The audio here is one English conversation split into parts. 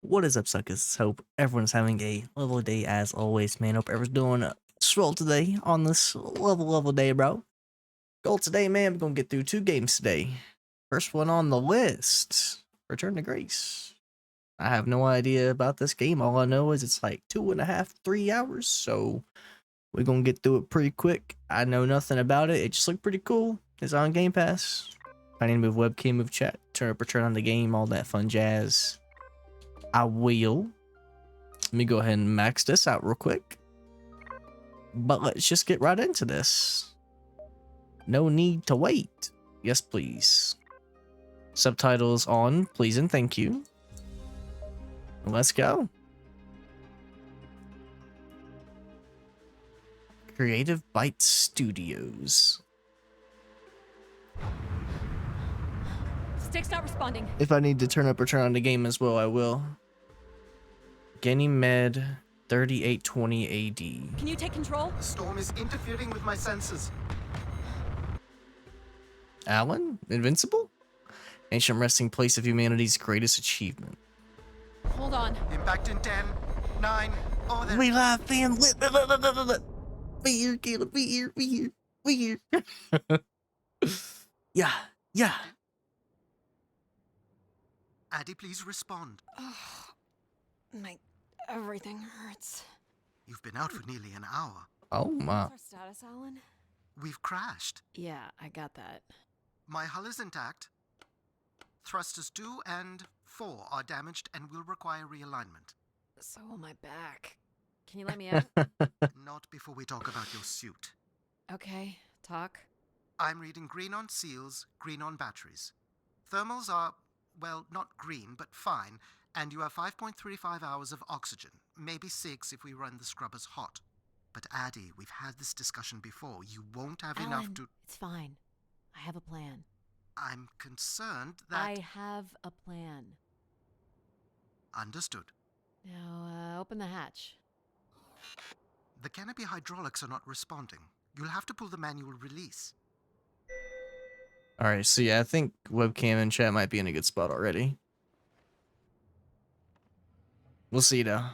What is up, suckers? Hope everyone's having a lovely day as always, man. Hope everyone's doing swell today on this level day, bro. Goal today, man. We're gonna get through 2 games today. First one on the list, Return to Grace. I have no idea about this game. All I know is it's like 2.5, 3 hours. So we're gonna get through it pretty quick. I know nothing about it. It just looked pretty cool. It's on Game Pass. I need to move webcam, move chat, turn up or turn on the game, all that fun jazz. I will. Let me go ahead and max this out real quick. But let's just get right into this. No need to wait. Yes, please. Subtitles on, please and thank you. Let's go. Creative Bite Studios. Stick's not responding. If I need to turn up or turn on the game as well, I will. Ganymede 3820 AD. Can you take control? The storm is interfering with my senses. Alan? Invincible? Ancient resting place of humanity's greatest achievement. Hold on. Impact in 10, 9, oh, there. We live fan lit. Be here, Caleb. Be here. Be here. Be here. Yeah. Addie, please respond. My everything hurts. You've been out for nearly an hour. Oh my. What's our status, Alan? We've crashed. Yeah, I got that. My hull is intact. Thrusters 2 and 4 are damaged and will require realignment. So will my back. Can you let me out? Not before we talk about your suit. Okay, talk. I'm reading green on seals, green on batteries. Thermals are, well, not green, but fine, and you have 5.35 hours of oxygen, maybe 6 if we run the scrubbers hot. But Addie, we've had this discussion before. You won't have Alan, enough to... It's fine. I have a plan. I'm concerned that... I have a plan. Understood. Now, open the hatch. The canopy hydraulics are not responding. You'll have to pull the manual release. Alright, so yeah, I think webcam and chat might be in a good spot already. We'll see though.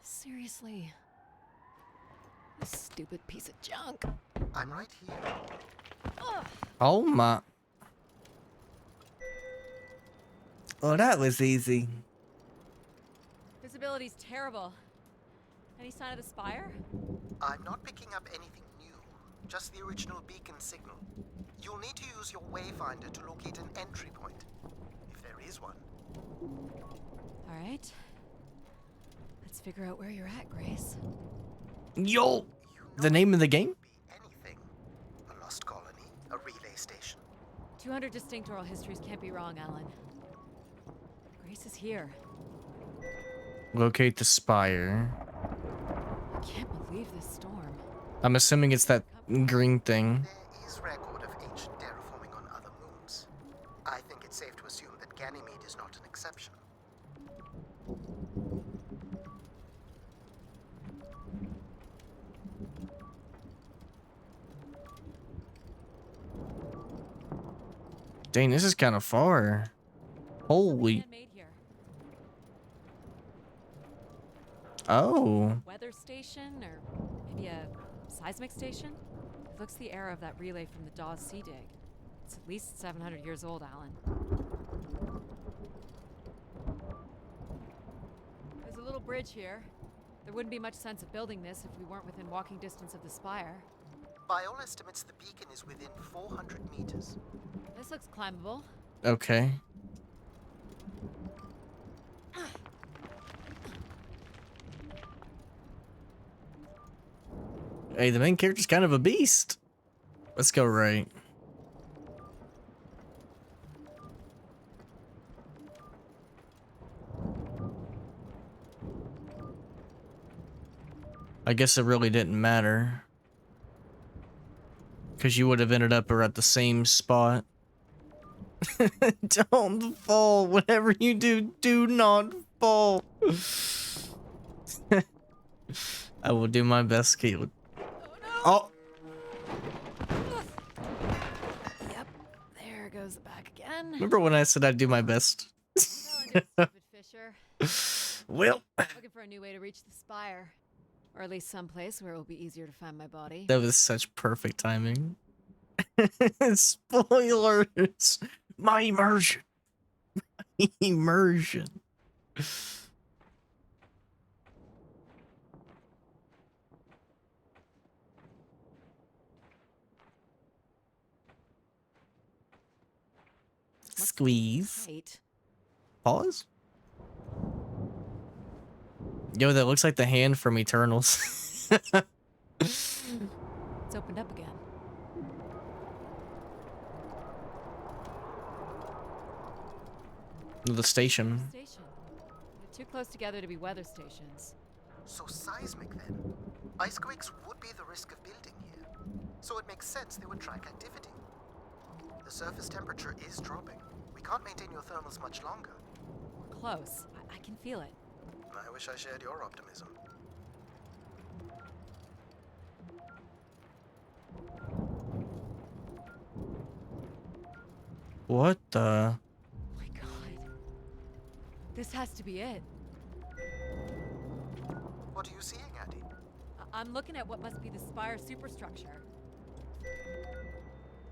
Seriously. This stupid piece of junk. I'm right here. Ugh. Oh my. Oh, that was easy. Visibility's terrible. Any sign of the spire? I'm not picking up anything new, just the original beacon signal. You'll need to use your wayfinder to locate an entry point, if there is one. All right. Let's figure out where you're at, Grace. Yo! You know The name of the game? it could be anything. A lost colony, a relay station. 200 distinct oral histories can't be wrong, Alan. Grace is here. Locate the spire. I can't believe this storm. I'm assuming it's that green thing. There is record of ancient terraforming on other moons. I think it's safe to assume that Ganymede is not an exception. Dang, this is kind of far. Holy. Man-made here. Oh. Weather station, or maybe a seismic station? It looks the era of that relay from the Dawes Sea Dig. It's at least 700 years old, Alan. There's a little bridge here. There wouldn't be much sense of building this if we weren't within walking distance of the spire. By all estimates, the beacon is within 400 meters. This looks climbable. Okay. Hey, the main character's kind of a beast. Let's go right. I guess it really didn't matter. Because you would have ended up at the same spot. Don't fall. Whatever you do, do not fall. I will do my best, Caleb. Oh! Yep, there goes the back again. Remember when I said I'd do my best? Stupid Fisher. Well, Looking for a new way to reach the spire. Or at least someplace where it will be easier to find my body. that was such perfect timing. Spoilers! My immersion. Immersion. Squeeze. Tight. Pause. Yo, that looks like the hand from Eternals. It's opened up again. The station. Station. They're too close together to be weather stations. So seismic then. Icequakes would be the risk of building here. So it makes sense they would track activity. The surface temperature is dropping. We can't maintain your thermals much longer. We're close. I can feel it. I wish I shared your optimism. What the? Oh my god. This has to be it. What are you seeing, Addie? I'm looking at what must be the spire superstructure.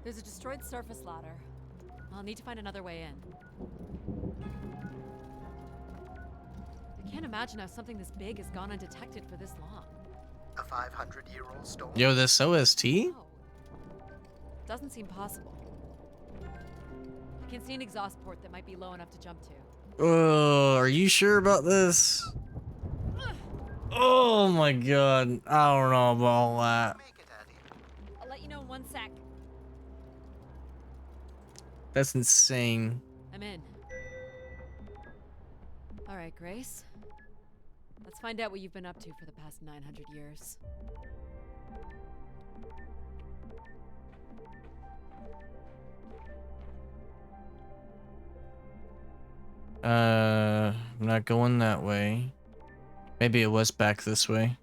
There's a destroyed surface ladder. I'll need to find another way in. I can't imagine how something this big has gone undetected for this long. A 500-year-old storm? Yo, this OST? No. Doesn't seem possible. I can see an exhaust port that might be low enough to jump to. Are you sure about this? Oh my god. I don't know about all that. Make it, Addie. I'll let you know in 1 sec. That's insane. I'm in. All right, Grace. Let's find out what you've been up to for the past 900 years. I'm not going that way. Maybe it was back this way.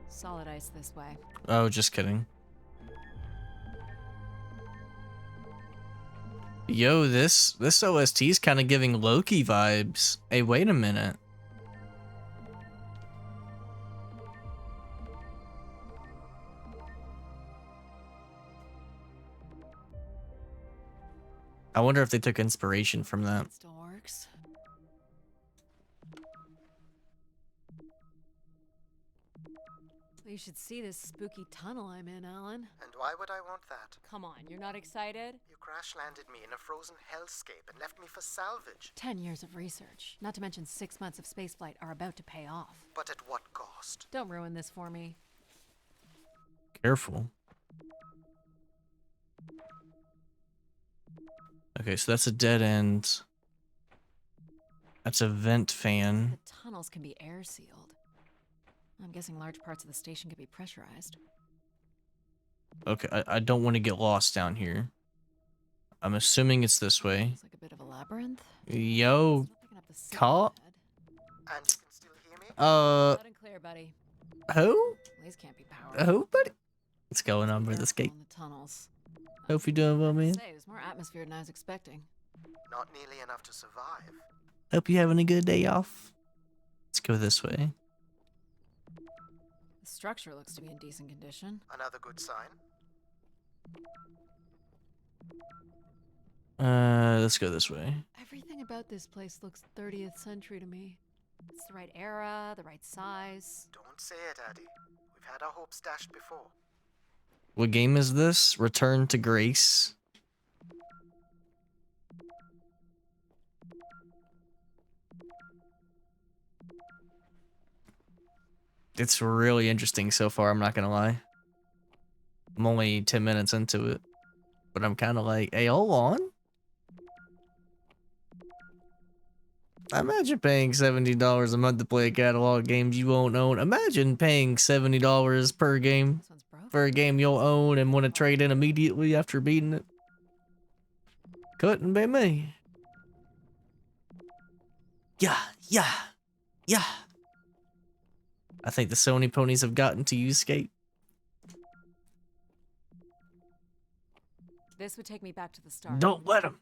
Solid ice this way. Oh, just kidding. Yo, this OST is kind of giving Loki vibes. Hey, wait a minute. I wonder if they took inspiration from that. It still works. You should see this spooky tunnel I'm in, Alan. And why would I want that? Come on, you're not excited? You crash-landed me in a frozen hellscape and left me for salvage. 10 years of research, not to mention 6 months of spaceflight, are about to pay off. But at what cost? Don't ruin this for me. Careful. Okay, so that's a dead end. That's a vent fan. The tunnels can be air sealed. I'm guessing large parts of the station could be pressurized. Okay, I don't want to get lost down here. I'm assuming it's this way. It's like a bit of a labyrinth. Yo, It's not picking up the signal call? ahead. And you can still hear me? Loud and clear, buddy. Who? These can't be powered. Who, buddy? What's going on with Careful this gate? in the tunnels. Hope you're doing well, I have to man. say, there's more atmosphere than I was expecting. Not nearly enough to survive. Hope you're having a good day off. Let's go this way. The structure looks to be in decent condition. Another good sign. Let's go this way. Everything about this place looks 30th century to me. It's the right era, the right size. Don't say it, Addie. We've had our hopes dashed before. What game is this? Return to Grace. It's really interesting so far, I'm not gonna lie. I'm only 10 minutes into it. But I'm kind of like, hey, hold on. Imagine paying $70 a month to play a catalog of games you won't own. Imagine paying $70 per game This one's broken. for a game you'll own and want to trade in immediately after beating it. Couldn't be me. Yeah. I think the Sony ponies have gotten to you, Skate. This would take me back to the start. Don't let him.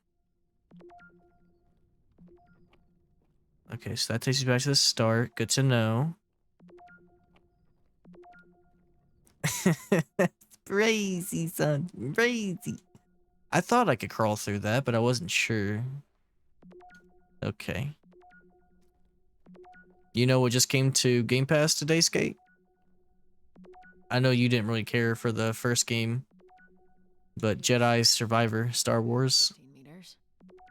Okay, so that takes you back to the start. Good to know. Crazy, son. Crazy. I thought I could crawl through that, but I wasn't sure. Okay. You know what just came to Game Pass today, Skate? I know you didn't really care for the first game, but Jedi Survivor Star Wars. 15 meters.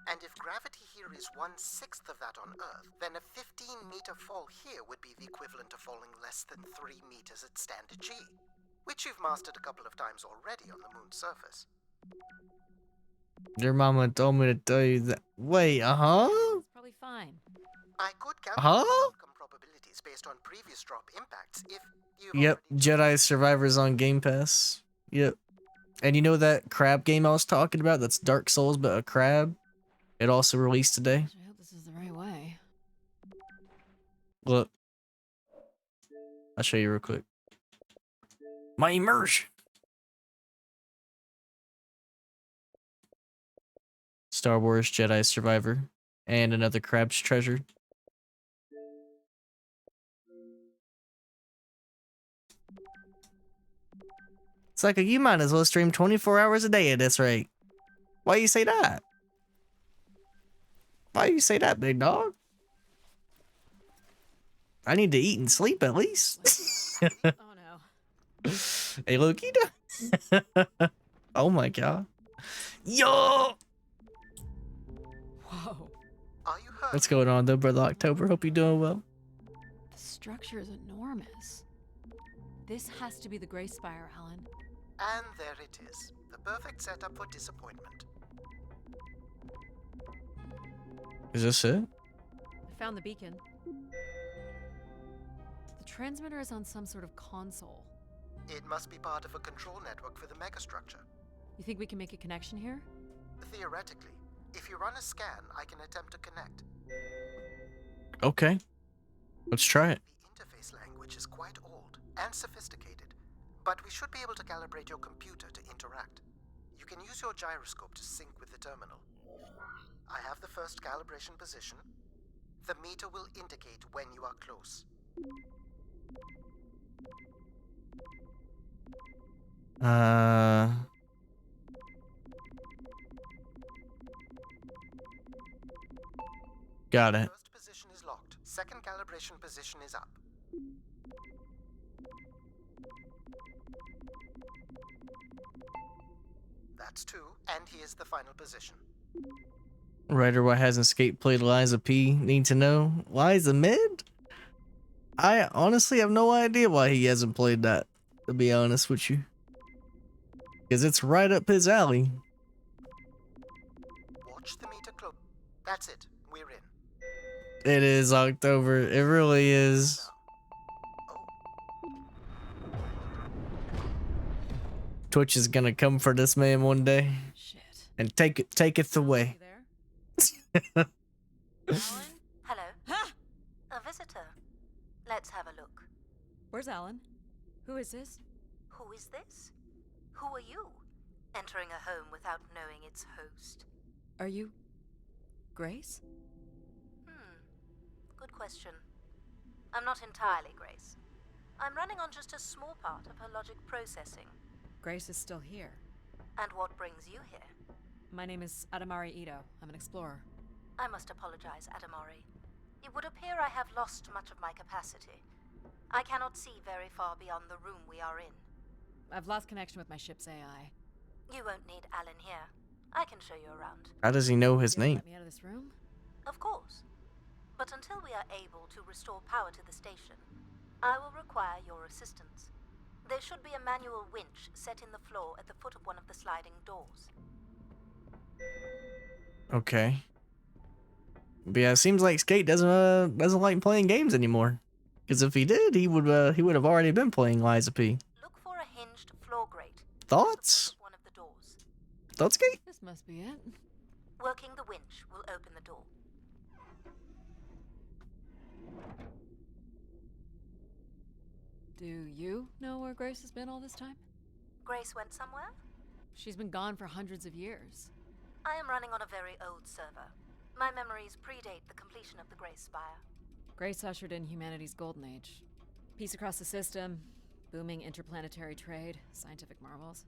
And if gravity here is 1/6 of that on Earth, then a 15-meter fall here would be the equivalent of falling less than 3 meters at standard G, which you've mastered a couple of times already on the moon's surface. Your mama told me to tell you that. Wait, It's probably fine. I could calculate Huh? outcome probabilities based on previous drop impacts if you've Yep, already... Jedi Survivor's on Game Pass. Yep. And you know that crab game I was talking about? That's Dark Souls, but a crab? It also released today. I hope this is the right way. Look. I'll show you real quick. My immersion. Star Wars Jedi Survivor. And another crab's treasure. It's like you might as well stream 24 hours a day at this rate. Why you say that? Why you say that, big dog? I need to eat and sleep at least. Oh no. Hey, Lokita. Oh my god. Yo! Whoa. Are you hurt? What's going on though, brother October? Hope you're doing well. The structure is enormous. This has to be the Gray Spire, Alan. And there it is. The perfect setup for disappointment. Is this it? I found the beacon. The transmitter is on some sort of console. It must be part of a control network for the megastructure. You think we can make a connection here? Theoretically, if you run a scan, I can attempt to connect. Okay. Let's try it. The interface language is quite old and sophisticated, but we should be able to calibrate your computer to interact. You can use your gyroscope to sync with the terminal. I have the first calibration position. The meter will indicate when you are close. Got it. First position is locked. Second calibration position is up. That's 2, and here's the final position. Writer, why hasn't Skate played Liza P? Need to know. Liza mid? I honestly have no idea why he hasn't played that, to be honest with you. Because it's right up his alley. Watch the meter close. That's it. We're in. It is October. It really is. Oh, Twitch is gonna come for this man one day Shit. and take it away. You there? Alan? Hello, Ha! a visitor. Let's have a look. Where's Alan? Who is this? Who is this? Who are you? Entering a home without knowing its host. Are you... Grace? Good question. I'm not entirely Grace. I'm running on just a small part of her logic processing. Grace is still here. And what brings you here? My name is Adamari Ito. I'm an explorer. I must apologize, Adamari. It would appear I have lost much of my capacity. I cannot see very far beyond the room we are in. I've lost connection with my ship's AI. You won't need Alan here. I can show you around. How does he know his You ever name? let me out of this room? Of course. But until we are able to restore power to the station, I will require your assistance. There should be a manual winch set in the floor at the foot of one of the sliding doors. Okay. But yeah, it seems like Skate doesn't like playing games anymore. Because if he did, he would have already been playing Liza P. Look for a hinged floor grate. Thoughts? At the foot of one of the doors. Thoughts, Skate? This must be it. Working the winch will open the door. Do you know where Grace has been all this time? Grace went somewhere? She's been gone for hundreds of years. I am running on a very old server. My memories predate the completion of the Grace Spire. Grace ushered in humanity's golden age. Peace across the system, booming interplanetary trade, scientific marvels,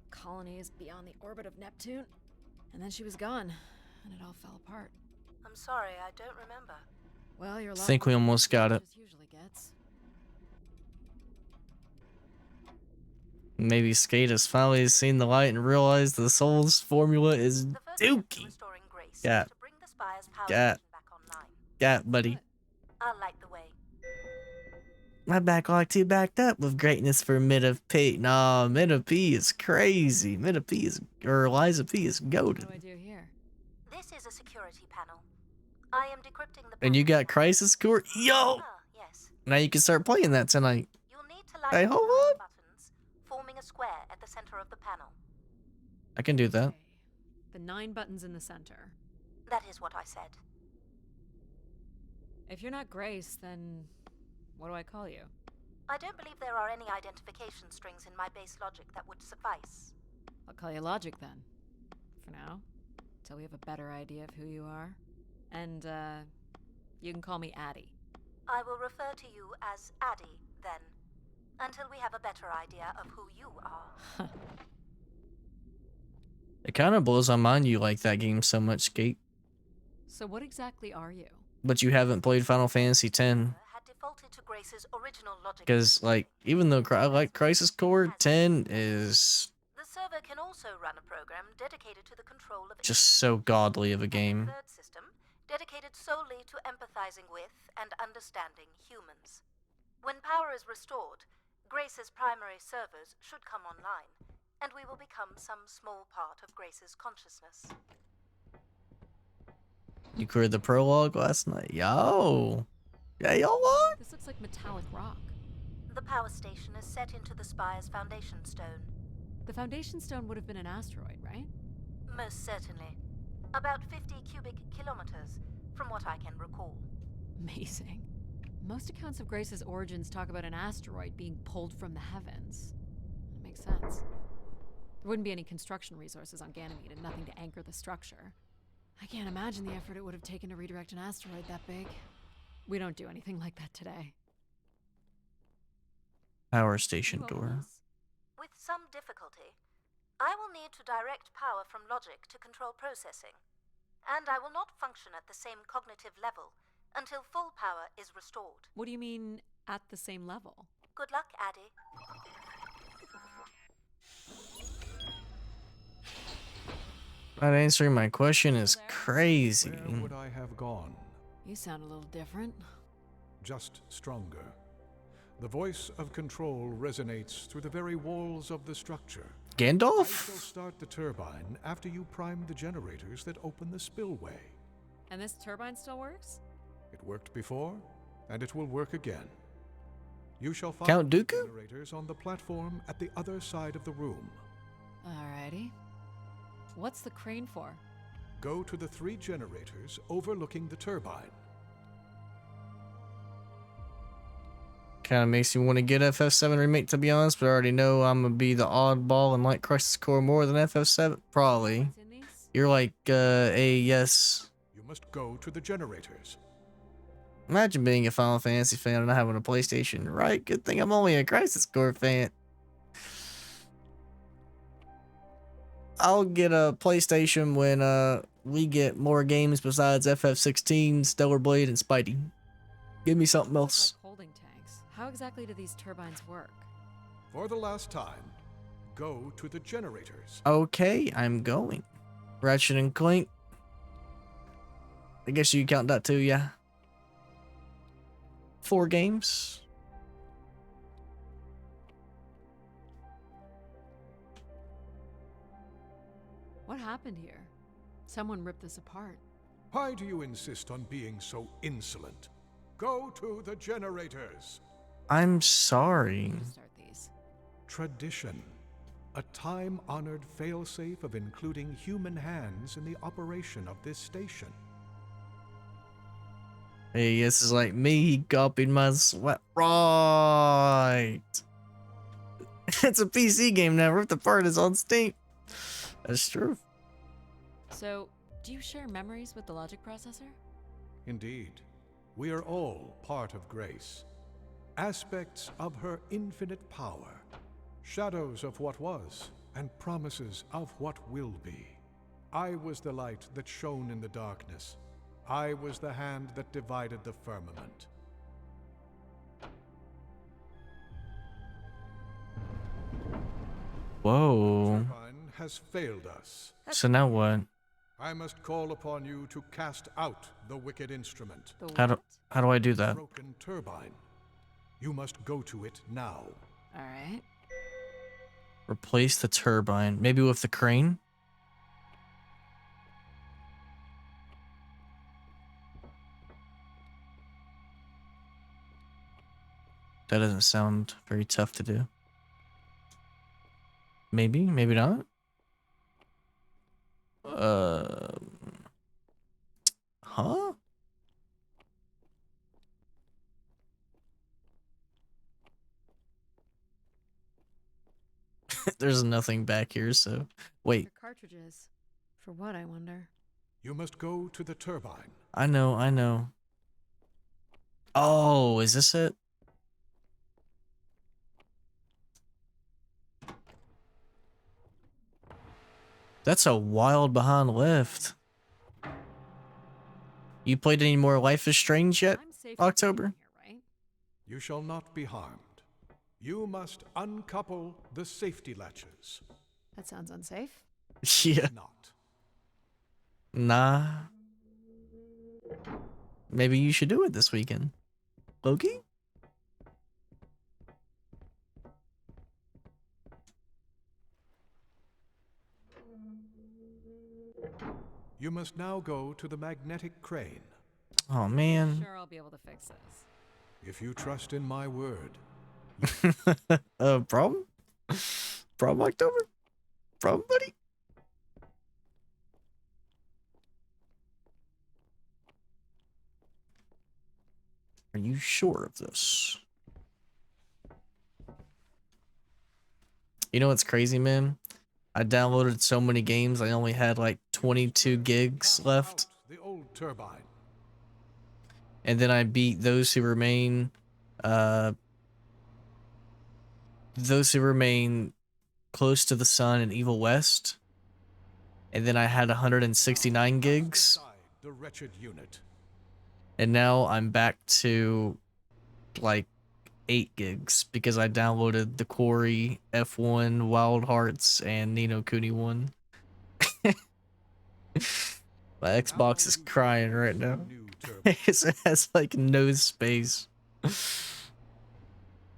colonies beyond the orbit of Neptune. And then she was gone, and it all fell apart. I'm sorry, I don't remember. Well, you're I think we almost got it. Usually gets. Maybe Skate has finally seen the light and realized the soul's formula is The first step to dookie. restoring Grace Yeah. is to bring the Spire's power Yeah. station back online. Yeah, buddy. I'll light the way. My backlog too backed up with greatness for Mida P. Nah, Mida P is crazy. Mida P is, or Eliza P is What do I goated. do here? This is a security panel. I am decrypting the And you got password. Crisis Core? Yo! Ah, yes. Now you can start playing that tonight. You'll need to light Hey, the hold 9 on. buttons, forming a square at the center of the panel. I can do that. Okay. The 9 buttons in the center. That is what I said. If you're not Grace, then what do I call you? I don't believe there are any identification strings in my base logic that would suffice. I'll call you Logic then. For now. Till we have a better idea of who you are. And, you can call me Addie. I will refer to you as Addie, then, until we have a better idea of who you are. It kind of blows my mind you like that game so much, Skate. So what exactly are you? But you haven't played Final Fantasy X. Had defaulted to Grace's original logic. Because, like, even though I like Crisis Core, 10 is The server can also run a program dedicated to the control of just so godly of a and game. third system dedicated solely to empathizing with and understanding humans. When power is restored, Grace's primary servers should come online, and we will become some small part of Grace's consciousness. You cleared the prologue last night. Yo! Yeah, yo, what? This looks like metallic rock. The power station is set into the Spire's foundation stone. The foundation stone would have been an asteroid, right? Most certainly. About 50 cubic kilometers, from what I can recall. Amazing. Most accounts of Grace's origins talk about an asteroid being pulled from the heavens. It makes sense. There wouldn't be any construction resources on Ganymede and nothing to anchor the structure. I can't imagine the effort it would have taken to redirect an asteroid that big. We don't do anything like that today. Power station You open door. this? With some difficulty, I will need to direct power from logic to control processing, and I will not function at the same cognitive level until full power is restored. What do you mean, at the same level? Good luck, Addie. Not answering my question is There. crazy. Where would I have gone? You sound a little different. Just stronger. The voice of control resonates through the very walls of the structure. I shall Gandalf? start the turbine after you prime the generators that open the spillway. And this turbine still works? It worked before, and it will work again. You shall find Count the Dooku? generators on the platform at the other side of the room. Alrighty. What's the crane for? Go to the 3 generators overlooking the turbine. Kind of makes me want to get FF7 Remake, to be honest, but I already know I'm going to be the oddball and like Crisis Core more than FF7. Probably. What's in these? You're like a yes. You must go to the generators. Imagine being a Final Fantasy fan and not having a PlayStation, right? Good thing I'm only a Crisis Core fan. I'll get a PlayStation when we get more games besides FF16, Stellar Blade, and Spidey. Give me something These look else. like holding tanks. How exactly do these turbines work? For the last time, go to the generators. Okay, I'm going. Ratchet and Clank. I guess you count that too, yeah. 4 games. What happened here? Someone ripped this apart. Why do you insist on being so insolent? Go to the generators. I'm sorry. To start these. Tradition. A time-honored failsafe of including human hands in the operation of this station. Hey, this is like me. He copied my sweat. Right. It's a PC game now. Ripped apart is on Steam. That's true. So, do you share memories with the logic processor? Indeed, we are all part of Grace. Aspects of her infinite power. Shadows of what was, and promises of what will be. I was the light that shone in the darkness. I was the hand that divided the firmament. Whoa. Turbine has failed us. So now what? I must call upon you to cast out the wicked instrument. The How what? do I do that? Broken turbine. You must go to it now. All right. Replace the turbine. Maybe with the crane? That doesn't sound very tough to do. Maybe, maybe not. Huh? There's nothing back here, so wait. Your cartridges. For what, I wonder? You must go to the turbine. I know. Oh, is this it? That's a wild behind left. You played any more Life is Strange yet? I'm safe October? from here, right? You shall not be harmed. You must uncouple the safety latches. That sounds unsafe. Yeah. Not. Nah. Maybe you should do it this weekend. Loki? You must now go to the magnetic crane. Oh, man. Sure, I'll be able to fix this. If you trust in my word, Problem? Problem, October? Problem, buddy? Are you sure of this? You know what's crazy, man? I downloaded so many games, I only had like 22 gigs left. out the old turbine. And then I beat Those Who Remain, Close to the Sun and Evil West. And then I had 169 gigs. Aside the wretched unit. And now I'm back to like 8 gigs because I downloaded the Quarry, F1, Wild Hearts, and Nino Kuni 1. My Xbox is crying right now. New turbine. It has like no space.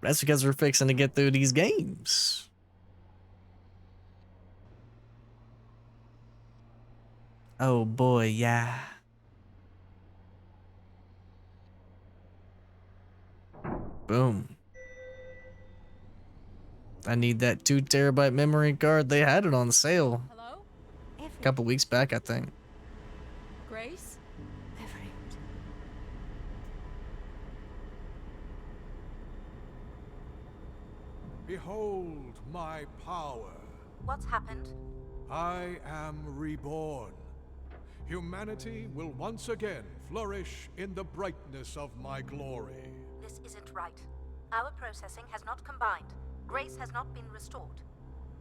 That's because we're fixing to get through these games. Oh boy, yeah. Boom. I need that 2 terabyte memory card. They had it on sale Hello? a couple weeks back, I think. Grace? Behold my power. What's happened? I am reborn. Humanity will once again flourish in the brightness of my glory. This isn't right. Our processing has not combined. Grace has not been restored.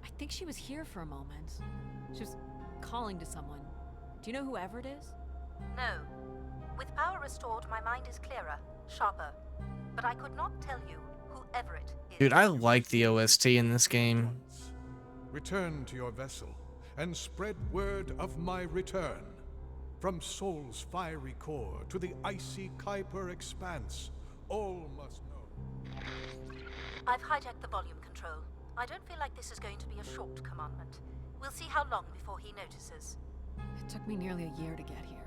I think she was here for a moment. She was calling to someone. Do you know whoever it is? No. With power restored, my mind is clearer, sharper. But I could not tell you whoever it is. Dude, I like the OST in this game. Return to your vessel and spread word of my return. From Sol's fiery core to the icy Kuiper expanse, all must know. I've hijacked the volume control. I don't feel like this is going to be a short commandment. We'll see how long before he notices. It took me nearly a year to get here.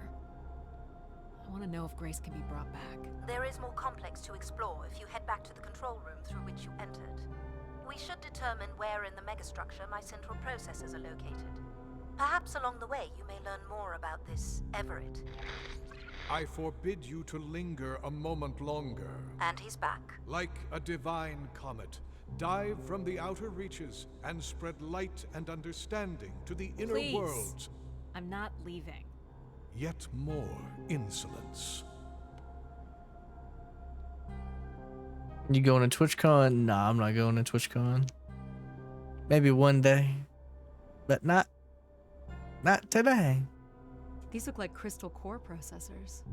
I want to know if Grace can be brought back. There is more complex to explore if you head back to the control room through which you entered. We should determine where in the megastructure my central processors are located. Perhaps along the way you may learn more about this Everett. I forbid you to linger a moment longer. And he's back. Like a divine comet, dive from the outer reaches and spread light and understanding to the inner Please. worlds. I'm not leaving. Yet more insolence. You going to TwitchCon? Nah, I'm not going to TwitchCon. Maybe one day, but not today. These look like crystal core processors.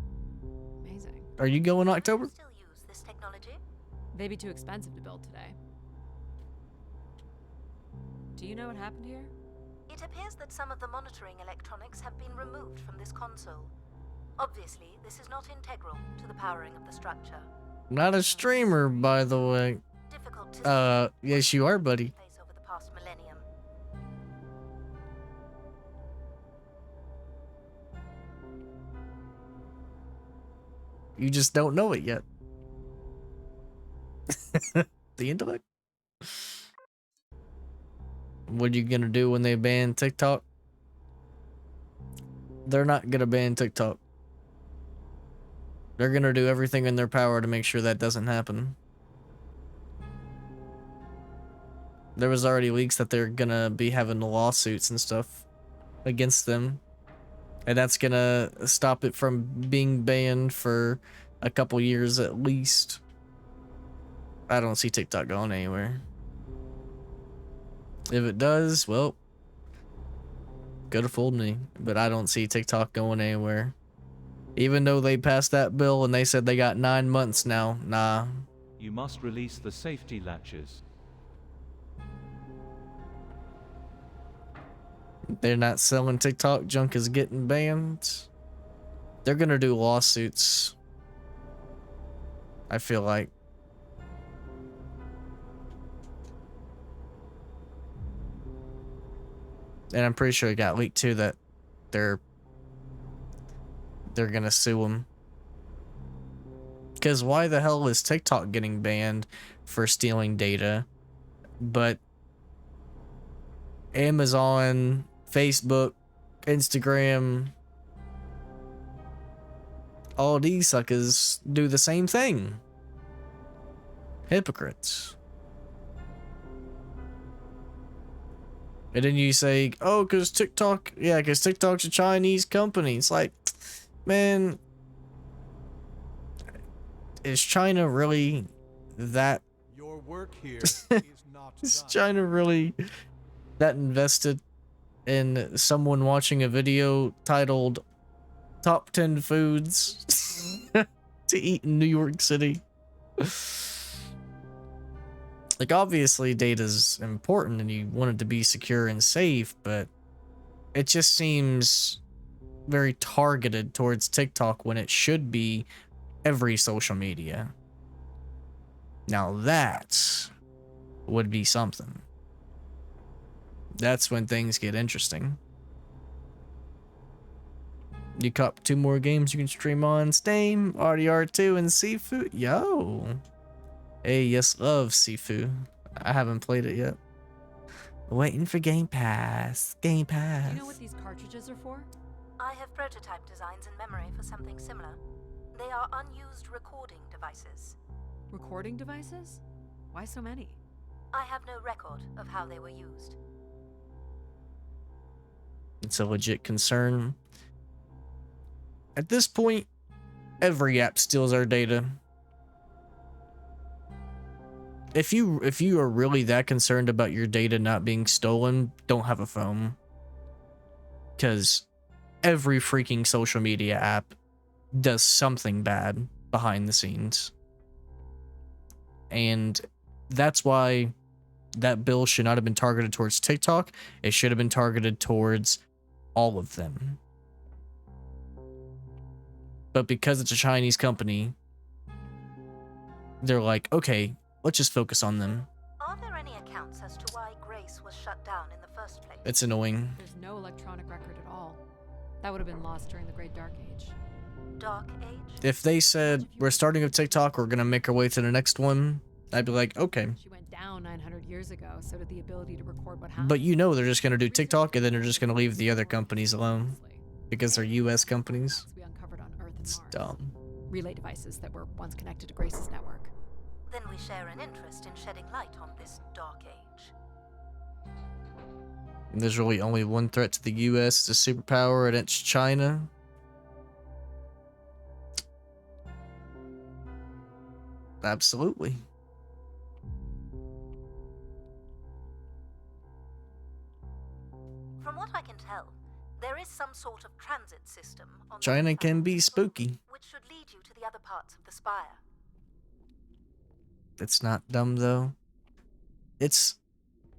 Amazing. Are you going October? Still use this technology? They'd be too expensive to build today. Do you know what happened here? It appears that some of the monitoring electronics have been removed from this console. Obviously, this is not integral to the powering of the structure. Not a streamer, by the way. Difficult to Yes, you are, buddy. place over the past millennium. You just don't know it yet. The intellect? What are you gonna do when they ban TikTok? They're not gonna ban TikTok. They're gonna do everything in their power to make sure that doesn't happen. There was already leaks that they're gonna be having lawsuits and stuff against them. And that's gonna stop it from being banned for a couple years at least. I don't see TikTok going anywhere. If it does, well, could have fooled me. But I don't see TikTok going anywhere. Even though they passed that bill and they said they got 9 months now, nah. You must release the safety latches. They're not selling TikTok, junk is getting banned. They're gonna do lawsuits, I feel like. And I'm pretty sure it got leaked too that they're gonna sue them. Because why the hell is TikTok getting banned for stealing data, but Amazon, Facebook, Instagram, all these suckers do the same thing? Hypocrites. And then you say, oh, because TikTok, yeah, because TikTok's a Chinese company. It's like, man, is China really that? Your work here is not Is done. China really that invested in someone watching a video titled Top 10 Foods to Eat in New York City? Like, obviously data's important and you want it to be secure and safe, but it just seems very targeted towards TikTok when it should be every social media. Now that would be something. That's when things get interesting. You caught 2 more games you can stream on Steam, RDR2 and Sifu. Yo. Hey, yes, love Sifu. I haven't played it yet. Waiting for Game Pass. Game Do Pass. you know what these cartridges are for? I have prototype designs in memory for something similar. They are unused recording devices. Recording devices? Why so many? I have no record of how they were used. It's a legit concern. At this point, every app steals our data. If you are really that concerned about your data not being stolen, don't have a phone. Because every freaking social media app does something bad behind the scenes. And that's why that bill should not have been targeted towards TikTok. It should have been targeted towards all of them. But because it's a Chinese company, they're like, okay, let's just focus on them. Are there any accounts as to why Grace was shut down in the first place? It's annoying. There's no electronic record at all. That would have been lost during the Great Dark Age. Dark Age? If they said, we're starting with TikTok, we're going to make our way to the next one, I'd be like, okay. She went down 900 years ago, so did the ability to record what happened. But you know they're just going to do TikTok and then they're just going to leave the other companies alone. Because they're US companies. We uncovered on Earth and It's Mars. dumb. Relay devices that were once connected to Grace's network. Then we share an interest in shedding light on this dark age. There's really only one threat to the US. It's a superpower, and it's China. Absolutely. From what I can tell, there is some sort of transit system on the China inside can of be the spooky. floor, which should lead you to the other parts of the spire. It's not dumb though. It's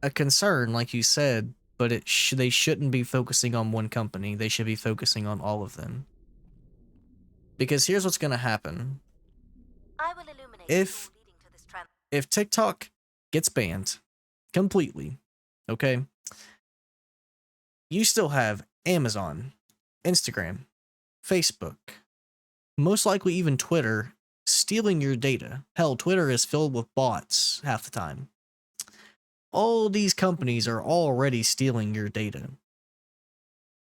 a concern, like you said, but they shouldn't be focusing on one company. They should be focusing on all of them. Because here's what's gonna happen. I will illuminate If- the door leading to this transit. If TikTok gets banned completely, okay, you still have Amazon, Instagram, Facebook, most likely even Twitter stealing your data. Hell, Twitter is filled with bots half the time. All these companies are already stealing your data.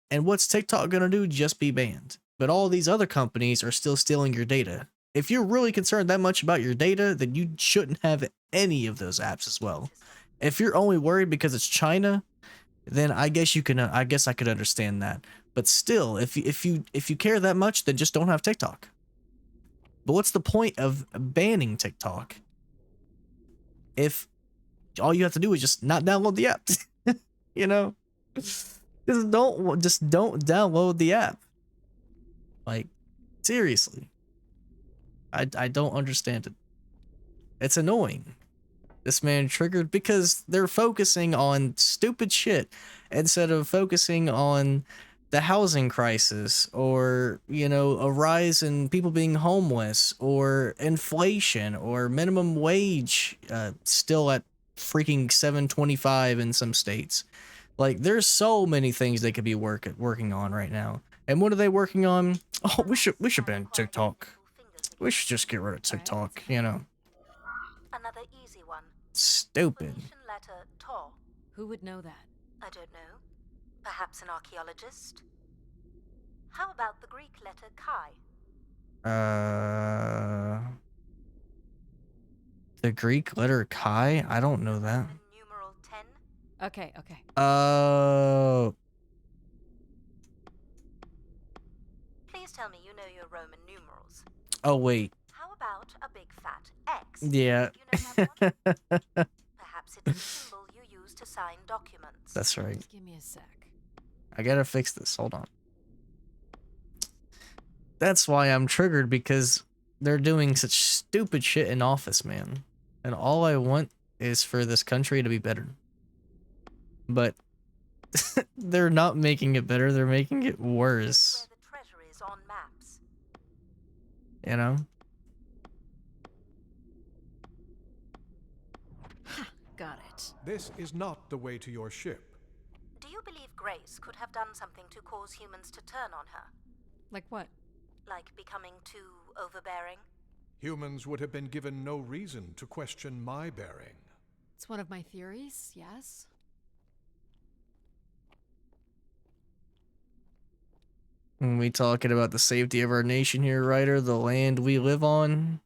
And what's TikTok gonna do? Just be banned. But all these other companies are still stealing your data. If you're really concerned that much about your data, then you shouldn't have any of those apps as well. If you're only worried because it's China, then I guess you can. I guess I could understand that. But still, if you care that much, then just don't have TikTok. But what's the point of banning TikTok if all you have to do is just not download the app? You know, just don't download the app. Like, seriously, I don't understand it. It's annoying. This man triggered because they're focusing on stupid shit instead of focusing on the housing crisis, or, you know, a rise in people being homeless, or inflation, or minimum wage still at freaking $7.25 in some states. Like, there's so many things they could be working on right now. And what are they working on? Oh, we should ban TikTok. We should just get rid of TikTok, you know. Another easy one. Stupid. Phoenician letter Tor. Who would know that? I don't know. Perhaps an archaeologist? How about the Greek letter Chi? The Greek letter Chi? I don't know that. And numeral 10? Okay, okay. Please tell me you know your Roman numerals. Oh, wait. How about a big fat X? Yeah. You know that one? Perhaps it's the symbol you use to sign documents. That's right. Just give me a sec. I gotta fix this. Hold on. That's why I'm triggered, because they're doing such stupid shit in office, man. And all I want is for this country to be better. But they're not making it better, they're making it worse. Where the treasure is on maps. You know? Got it. This is not the way to your ship. Do you believe Grace could have done something to cause humans to turn on her? Like what? Like becoming too overbearing? Humans would have been given no reason to question my bearing. It's one of my theories, yes. When we talking about the safety of our nation here, Ryder, the land we live on.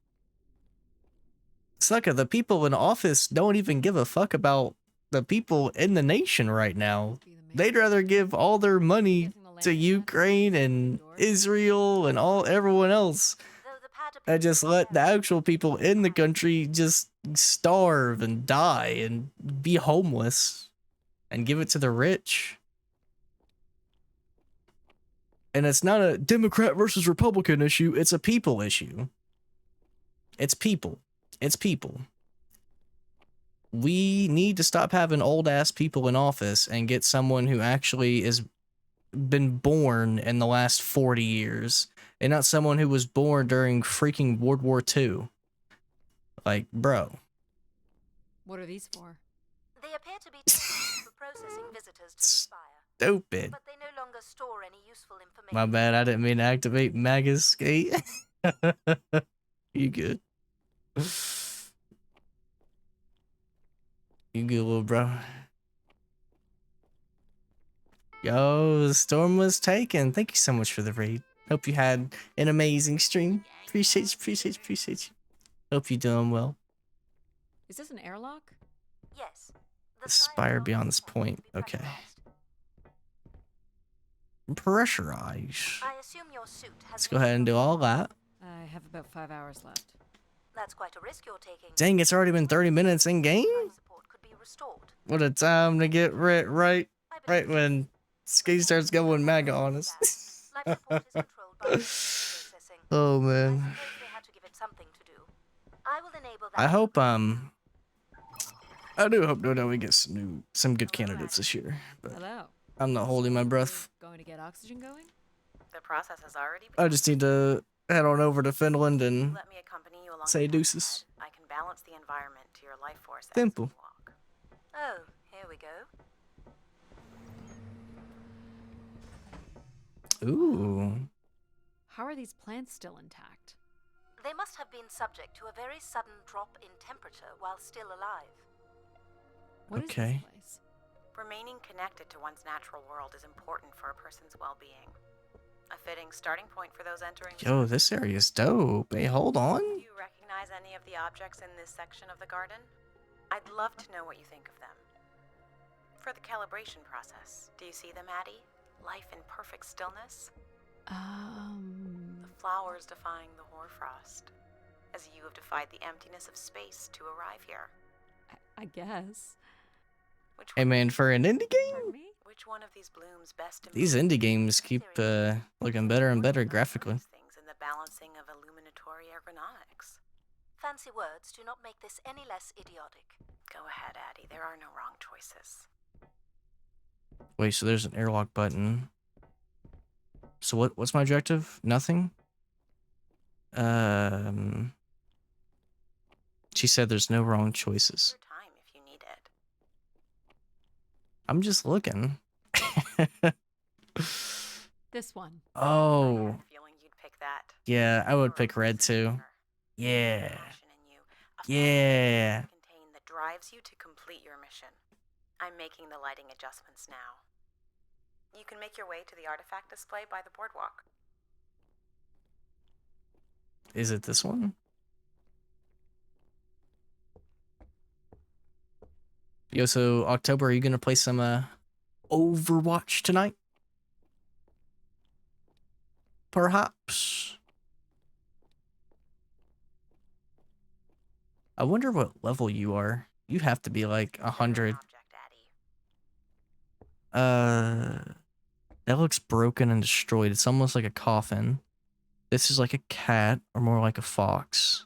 Sucker, the people in office don't even give a fuck about the people in the nation right now. They'd rather give all their money to Ukraine and Israel and everyone else, Though the pad and appears just to let be the very actual people in the country just starve and die and be homeless and give it to the rich. And it's not a Democrat versus Republican issue, it's a people issue. It's people. It's people. We need to stop having old ass people in office and get someone who actually is been born in the last 40 years, and not someone who was born during freaking World War II. Like, bro. What are these for? They appear to be techniques for processing visitors to the spire, Stupid. but they no longer store any useful information. My bad, I didn't mean to activate Magus skate. You good? You good, little bro? Yo, the storm was taken. Thank you so much for the raid. Hope you had an amazing stream. Appreciate you. Hope you're doing well. Is this an airlock? Yes. The Aspire sliding beyond doors this will point. be Okay. pressurized. Pressurize. I assume your suit has Let's go ahead and do all that. I have about 5 hours left. That's quite a risk you're taking. Dang, it's already been 30 minutes in game? Life support could be restored. What a time to get right I believe when Ski starts going MAGA on us. Life support is controlled by processing. Oh I man. suppose they had to give it something to do. I will enable that. I hope I do hope that we get some good candidates this year, but Hello. I'm not holding my breath. Going to get oxygen going? The process has already I begun. just need to head on over to Finland and Let me accompany you along say the path deuces. ahead. I can balance the environment to your life force as Simple. you walk. Oh, here we go. Ooh. How are these plants still intact? They must have been subject to a very sudden drop in temperature while still alive. What is Okay. this place? Remaining connected to one's natural world is important for a person's well-being. A fitting starting point for those entering. Yo, this area is dope. Hey, hold on. Do you recognize any of the objects in this section of the garden? I'd love to know what you think of them. For the calibration process, do you see them, Addie? Life in perfect stillness? The flowers defying the hoarfrost, as you have defied the emptiness of space to arrive here. I guess. Which Hey one, man, for an indie game, Pardon me? which one of these blooms best these indie games keep looking better and better graphically. things in the balancing of illuminatory ergonomics? Fancy words do not make this any less idiotic. Go ahead, Addie. There are no wrong choices. Wait, so there's an airlock button. So what's my objective? Nothing? She said there's no wrong choices. Your time if you need it. I'm just looking. This one. I Oh, had a feeling you'd pick that. yeah, I would You're a pick red too. peacemaker. Yeah. Passion in you, a Yeah. fire contained that drives you to complete your mission. I'm making the lighting adjustments now. You can make your way to the artifact display by the boardwalk. Is it this one? Yo, so October, are you gonna play some Overwatch tonight? Perhaps. I wonder what level you are. You have to be like Consider an 100. object, Addie. That looks broken and destroyed. It's almost like a coffin. This is like a cat, or more like a fox.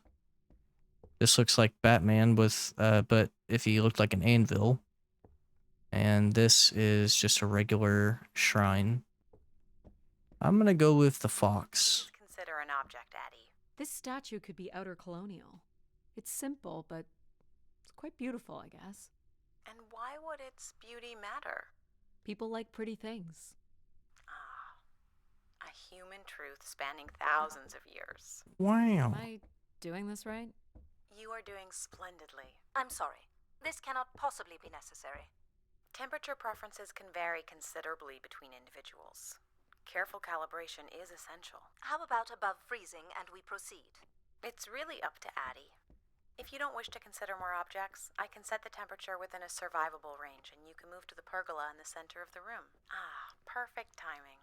This looks like Batman with, but if he looked like an anvil. And this is just a regular shrine. I'm gonna go with the fox. Please consider an object, Addie. This statue could be outer colonial. It's simple, but it's quite beautiful, I guess. And why would its beauty matter? People like pretty things. A human truth spanning thousands of years. Wow. Am I doing this right? You are doing splendidly. I'm sorry. This cannot possibly be necessary. Temperature preferences can vary considerably between individuals. Careful calibration is essential. How about above freezing and we proceed? It's really up to Addie. If you don't wish to consider more objects, I can set the temperature within a survivable range and you can move to the pergola in the center of the room. Perfect timing.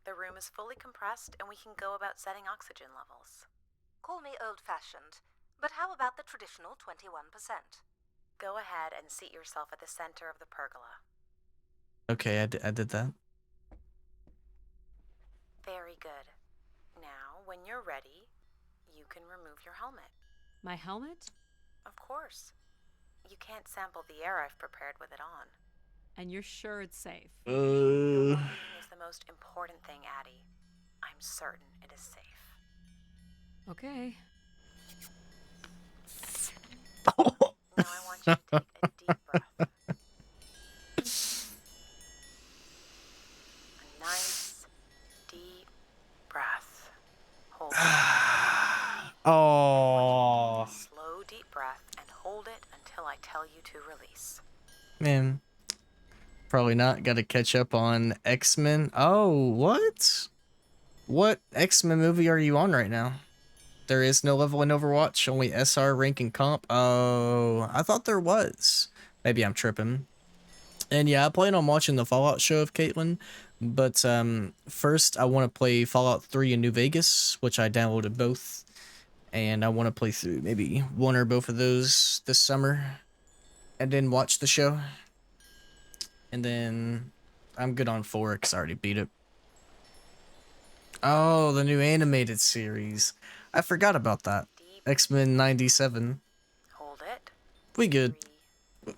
The room is fully compressed and we can go about setting oxygen levels. Call me old-fashioned, but how about the traditional 21%? Go ahead and seat yourself at the center of the pergola. Okay, I did that. Very good. Now, when you're ready, you can remove your helmet. My helmet? Of course. You can't sample the air I've prepared with it on. And you're sure it's safe? Your well-being is the most important thing, Addie. I'm certain it is safe. Okay. Now I want you to take a deep breath. A nice, deep breath. Hold it. Oh, Slow, deep breath and hold it until I tell you to release. man. Probably not. Got to catch up on X-Men. Oh, what? What X-Men movie are you on right now? There is no level in Overwatch, only SR rank and comp. Oh, I thought there was. Maybe I'm tripping. And yeah, I plan on watching the Fallout show of Caitlyn, but first I want to play Fallout 3 in New Vegas, which I downloaded both, and I want to play through maybe one or both of those this summer, and then watch the show. And then I'm good on 4 because I already beat it. Oh, the new animated series. I forgot about that. Deep. X-Men 97. Hold it. We good.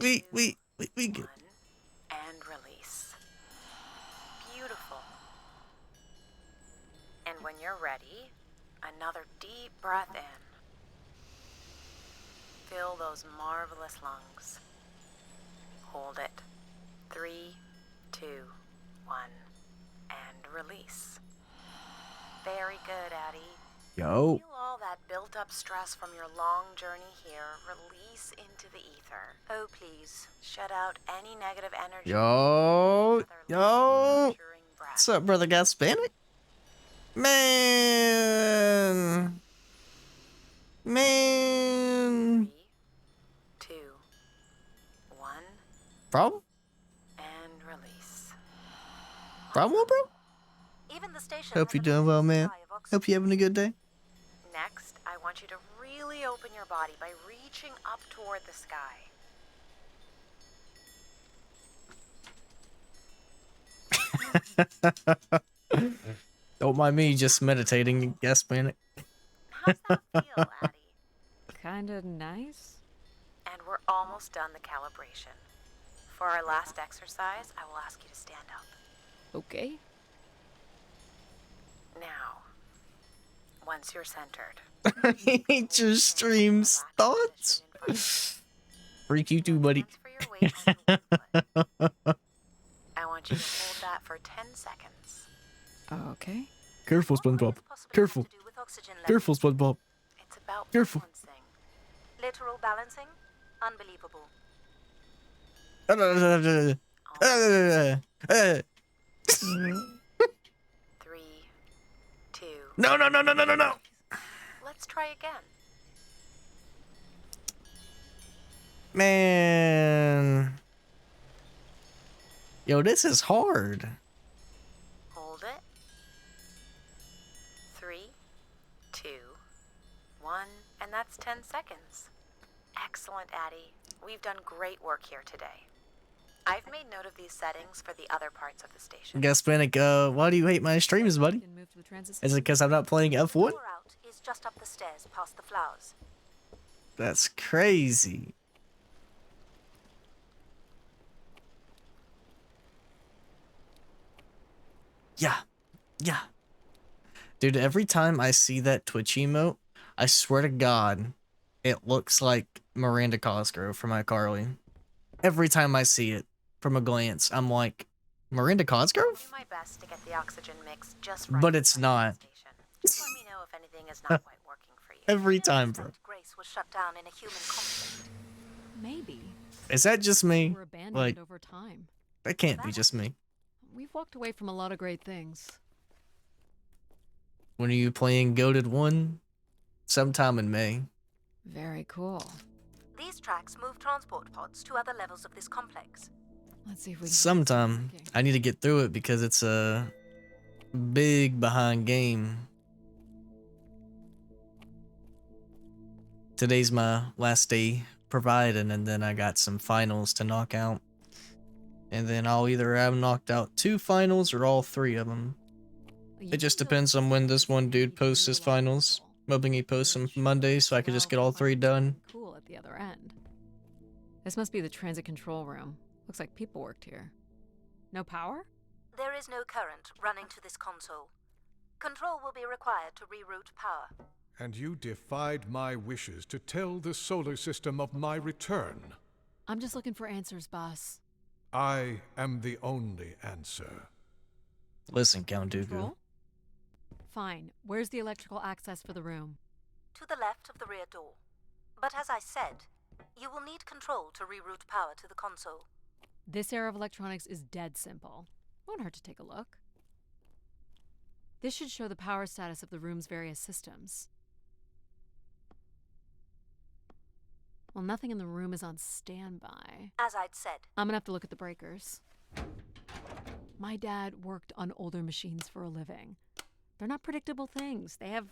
3, We 2, good. 1, and release. Beautiful. And when you're ready, another deep breath in. Fill those marvelous lungs. Hold it. 3, 2, 1, and release. Very good, Addie. Yo. Feel all that built-up stress from your long journey here release into the ether. Oh, please. Shut out any negative energy. Yo. Yo. Nurturing breath. What's up, brother? Got Hispanic? Man. 3, 2, 1, Problem? and release. Problem, bro? Even the station Hope has you're a doing well, limited man. supply of oxygen. Hope you're having a good day. Next, I want you to really open your body by reaching up toward the sky. Don't mind me just meditating, yes, man. How's that feel, Addie? Kinda nice? And we're almost done the calibration. For our last exercise, I will ask you to stand up. Okay. Now, once you're centered. I hate your streams. relax Thoughts? position in front Freak you of too, you. buddy. Transfer your weight onto one foot. I want you to hold that for 10 seconds. Okay. Careful, What could SpongeBob. this possibly have Careful. to do with oxygen levels? Careful, SpongeBob. It's about Careful. balancing. Literal balancing? Unbelievable. 3, 2. No. Let's try again. Man. Yo, this is hard. Hold it. 3, 2, 1, and that's 10 seconds. Excellent, Addie. We've done great work here today. I've made note of these settings for the other parts of the station. Guess Panic, why do you hate my streams, buddy? Can move to the transit Is it system. because I'm not playing F1? Door out is just up the stairs past the flowers. That's crazy. Yeah. Dude, every time I see that Twitch emote, I swear to God, it looks like Miranda Cosgrove from iCarly. Every time I see it from a glance, I'm like, Miranda I'll Cosgrove? do my best to get the oxygen mix just right. But in it's front of not. the station. Just let me know if anything is not quite working for you. Every time, bro. Grace was shut down in a human conflict. Maybe. Is that just me? We're abandoned Like, over time. that can't be just me. We've walked away from a lot of great things. When are you playing Goated 1? Sometime in May. Very cool. These tracks move transport pods to other levels of this complex. Let's see if we can. Sometime. I need to get through it because it's a big behind game. Today's my last day providing, and then I got some finals to knock out. And then I'll either have knocked out 2 finals or all 3 of them. It just depends on when this one dude posts his finals. I'm hoping he posts them Monday so I could just get all 3 done. Cool at the other end. This must be the transit control room. Looks like people worked here. No power? There is no current running to this console. Control will be required to reroute power. And you defied my wishes to tell the solar system of my return. I'm just looking for answers, boss. I am the only answer. Listen, Count Dooku. Control? Fine. Where's the electrical access for the room? To the left of the rear door. But as I said, you will need control to reroute power to the console. This era of electronics is dead simple. Won't hurt to take a look. This should show the power status of the room's various systems. Well, nothing in the room is on standby. As I'd said, I'm gonna have to look at the breakers. My dad worked on older machines for a living. They're not predictable things. They have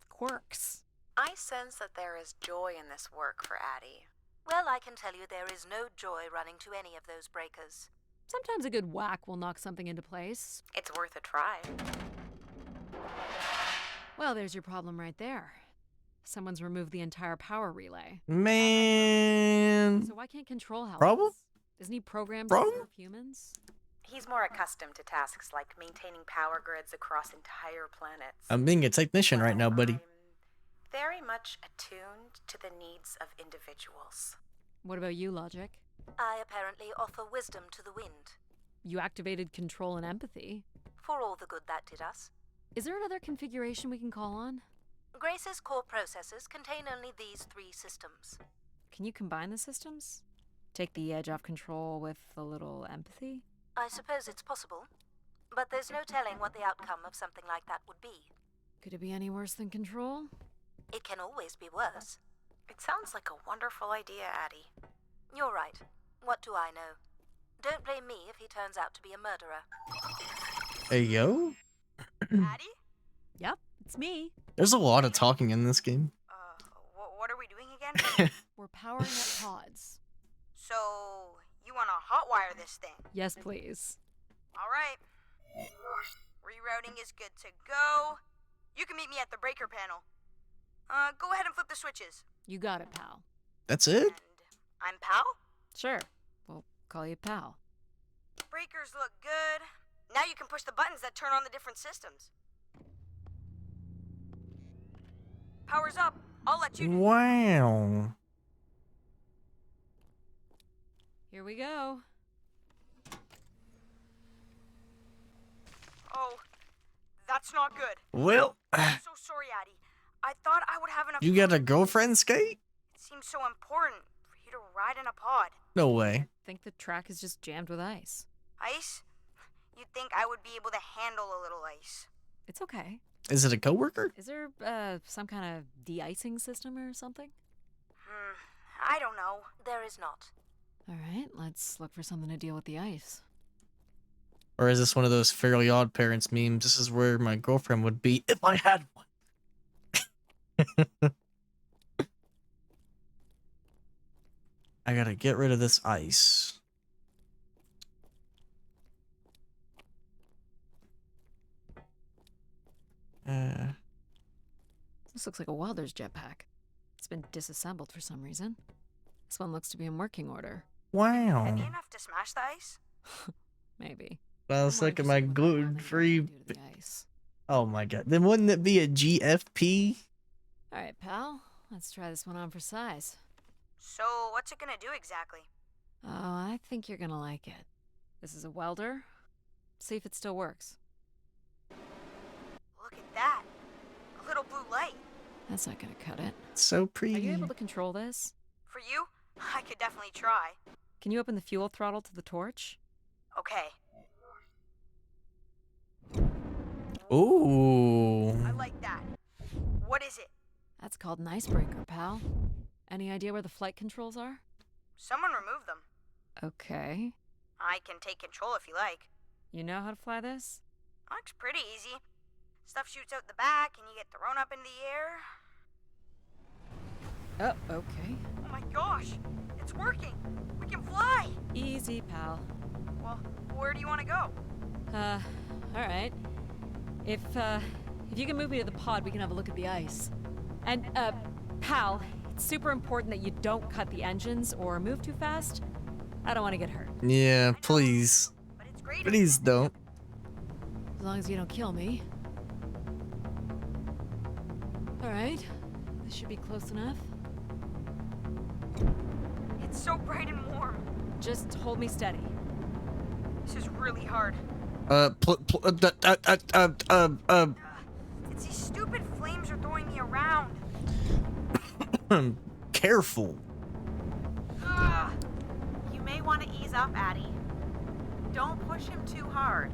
quirks. I sense that there is joy in this work for Addie. well, I can tell you there is no joy running to any of those breakers. Sometimes a good whack will knock something into place. It's worth a try. Well, there's your problem right there. Someone's removed the entire power relay. Man. So why can't Control help Problem? us? Isn't he programmed Problem? to serve humans? He's more accustomed to tasks like maintaining power grids across entire planets. I'm being a technician right now, buddy. I'm very much attuned to the needs of individuals. What about you, Logic? I apparently offer wisdom to the wind, You activated control and empathy. for all the good that did us. Is there another configuration we can call on? Grace's core processors contain only these 3 systems. Can you combine the systems? Take the edge off control with a little empathy? I suppose it's possible, but there's no telling what the outcome of something like that would be. Could it be any worse than control? It can always be worse. It sounds like a wonderful idea, Addie. You're right. What do I know? Don't blame me if he turns out to be a murderer. Hey, yo? Addie? Yep, it's me. There's a lot of talking in this game. What are we doing again? We're powering up pods. So, you want to hotwire this thing? Yes, please. All right. Rerouting is good to go. You can meet me at the breaker panel. Go ahead and flip the switches. You got it, pal. That's it? And I'm Pal. Sure. We'll call you pal. Breakers look good. Now you can push the buttons that turn on the different systems. Power's up. I'll let you do. Wow. Here we go. Oh, that's not good. Well, I'm so sorry, Addie. I thought I would have enough. you got a time. girlfriend, Skate? It seems so important for you to ride in a pod. No way. Think the track is just jammed with ice. Ice? You'd think I would be able to handle a little ice. It's okay. Is it a coworker? Is there some kind of de-icing system or something? I don't know. There is not. All right, let's look for something to deal with the ice. Or is this one of those Fairly Odd Parents memes? This is where my girlfriend would be if I had one. I gotta get rid of this ice. This looks like a welder's jetpack. It's been disassembled for some reason. This one looks to be in working order. Wow. Heavy enough to smash the ice? Maybe. Well, it's I'm like wondering my just what the hell they gluten-free. do to the ice. Oh my god. Then wouldn't it be a GFP? All right, pal. Let's try this one on for size. So, what's it gonna do exactly? Oh, I think you're gonna like it. This is a welder. See if it still works. Look at that. A little blue light. That's not gonna cut it. So Are pretty. you able to control this? For you, I could definitely try. Can you open the fuel throttle to the torch? Okay. Ooh. I like that. What is it? That's called an icebreaker, pal. Any idea where the flight controls are? Someone removed them. Okay. I can take control if you like. You know how to fly this? Looks pretty easy. Stuff shoots out the back and you get thrown up in the air. Oh, okay. Oh my gosh! It's working! We can fly! Easy, pal. Well, where do you want to go? Alright. If you can move me to the pod, we can have a look at the ice. And, pal, it's super important that you don't cut the engines or move too fast. I don't want to get hurt. Yeah, please. But it's great. Please don't. As long as you don't kill me. Alright. This should be close enough. It's so bright and warm. Just hold me steady. This is really hard. It's these stupid flames are throwing me around. Careful. Ah, You may want to ease up, Addie. Don't push him too hard.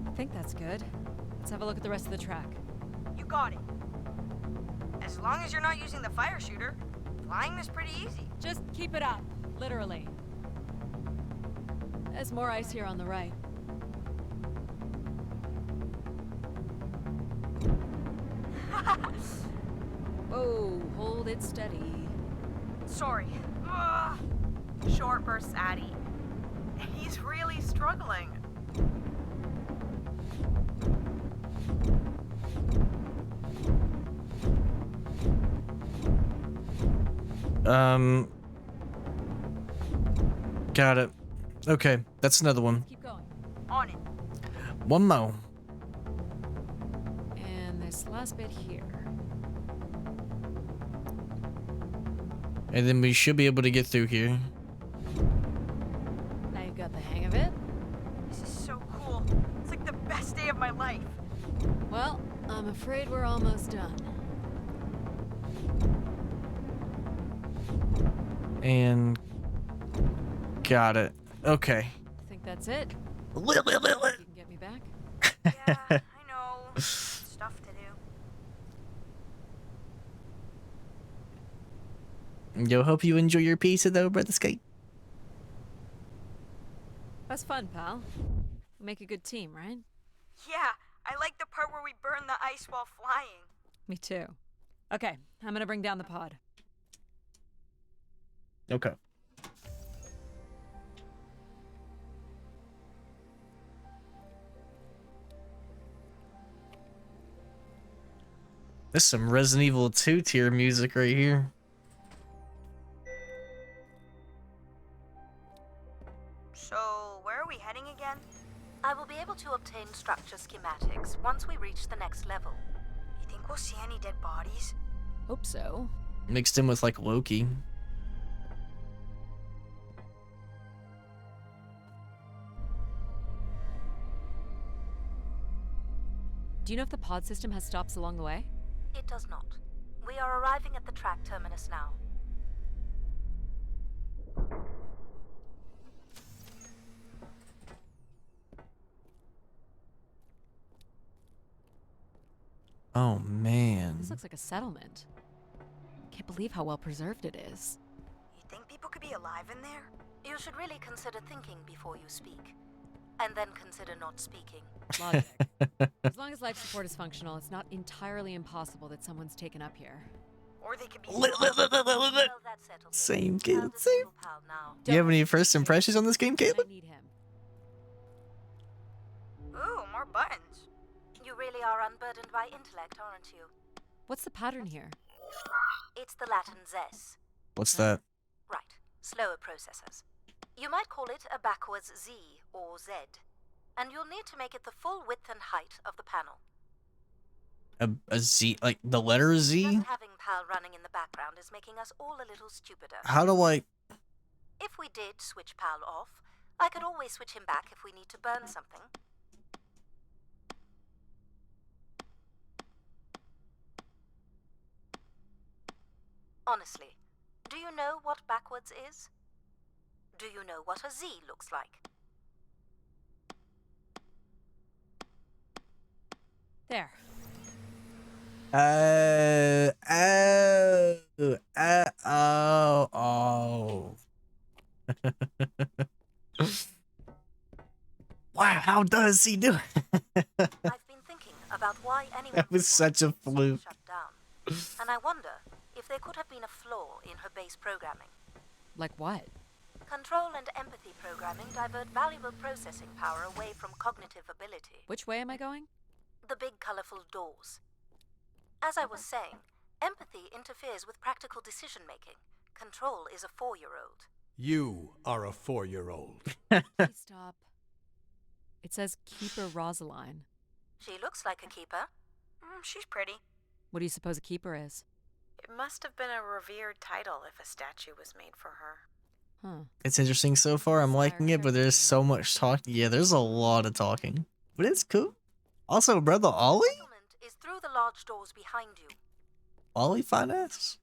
I think that's good. Let's have a look at the rest of the track. You got it. As long as you're not using the fire shooter, flying is pretty easy. Just keep it up, literally. There's more ice here on the right. Whoa, hold it steady. Sorry. Ugh. Short bursts, Addie. He's really struggling. Got it. Okay, that's another one. Keep going. On it. One more. And this last bit here. And then we should be able to get through here. Now you've got the hang of it. This is so cool. It's like the best day of my life. Well, I'm afraid we're almost done. And got it. Okay. I think that's it. You can get me back? Yeah, I know. Stuff to do. Yo, hope you enjoy your pizza though, Brother Skate. That's fun, pal. We make a good team, right? Yeah, I like the part where we burn the ice while flying. Me too. Okay, I'm gonna bring down the pod. Okay. This is some Resident Evil 2 tier music right here. So, where are we heading again? I will be able to obtain structure schematics once we reach the next level. You think we'll see any dead bodies? Hope so. Mixed in with like Loki. Do you know if the pod system has stops along the way? It does not. We are arriving at the track terminus now. Oh man. This looks like a settlement. Can't believe how well preserved it is. You think people could be alive in there? You should really consider thinking before you speak. And then consider not speaking. Logic. As long as life support is functional, it's not entirely impossible that someone's taken up here. Or they could be... Well, that settles it. Same How kid, does same. little pal now? Do you have any first impressions on this game, I Caleb? need him. Ooh, more buttons. You really are unburdened by intellect, aren't you? What's the pattern here? It's the Latin zes. What's that? Right, slower processors. You might call it a backwards Z or Z. And you'll need to make it the full width and height of the panel. A Z, like the letter Z? Just having PAL running in the background is making us all a little stupider. How do I... If we did switch PAL off, I could always switch him back if we need to burn something. Honestly, do you know what backwards is? Do you know what a Z looks like? There. Oh. Wow, how does he do it? I've been thinking about why anyone That was would such a want the system fluke. shut down. And I wonder if there could have been a flaw in her base programming. Like what? Control and empathy programming divert valuable processing power away from cognitive ability. Which way am I going? The big colorful doors. As I was saying, empathy interferes with practical decision-making. Control is a 4-year-old. You are a 4-year-old. Please stop. It says Keeper Rosaline. She looks like a keeper. She's pretty. What do you suppose a keeper is? It must have been a revered title if a statue was made for her. Huh. It's interesting so far. I'm liking it, but there's so much talking. Yeah, there's a lot of talking. But it's cool. Also, brother Ollie? Settlement is through the large doors behind you. Ollie fine ass.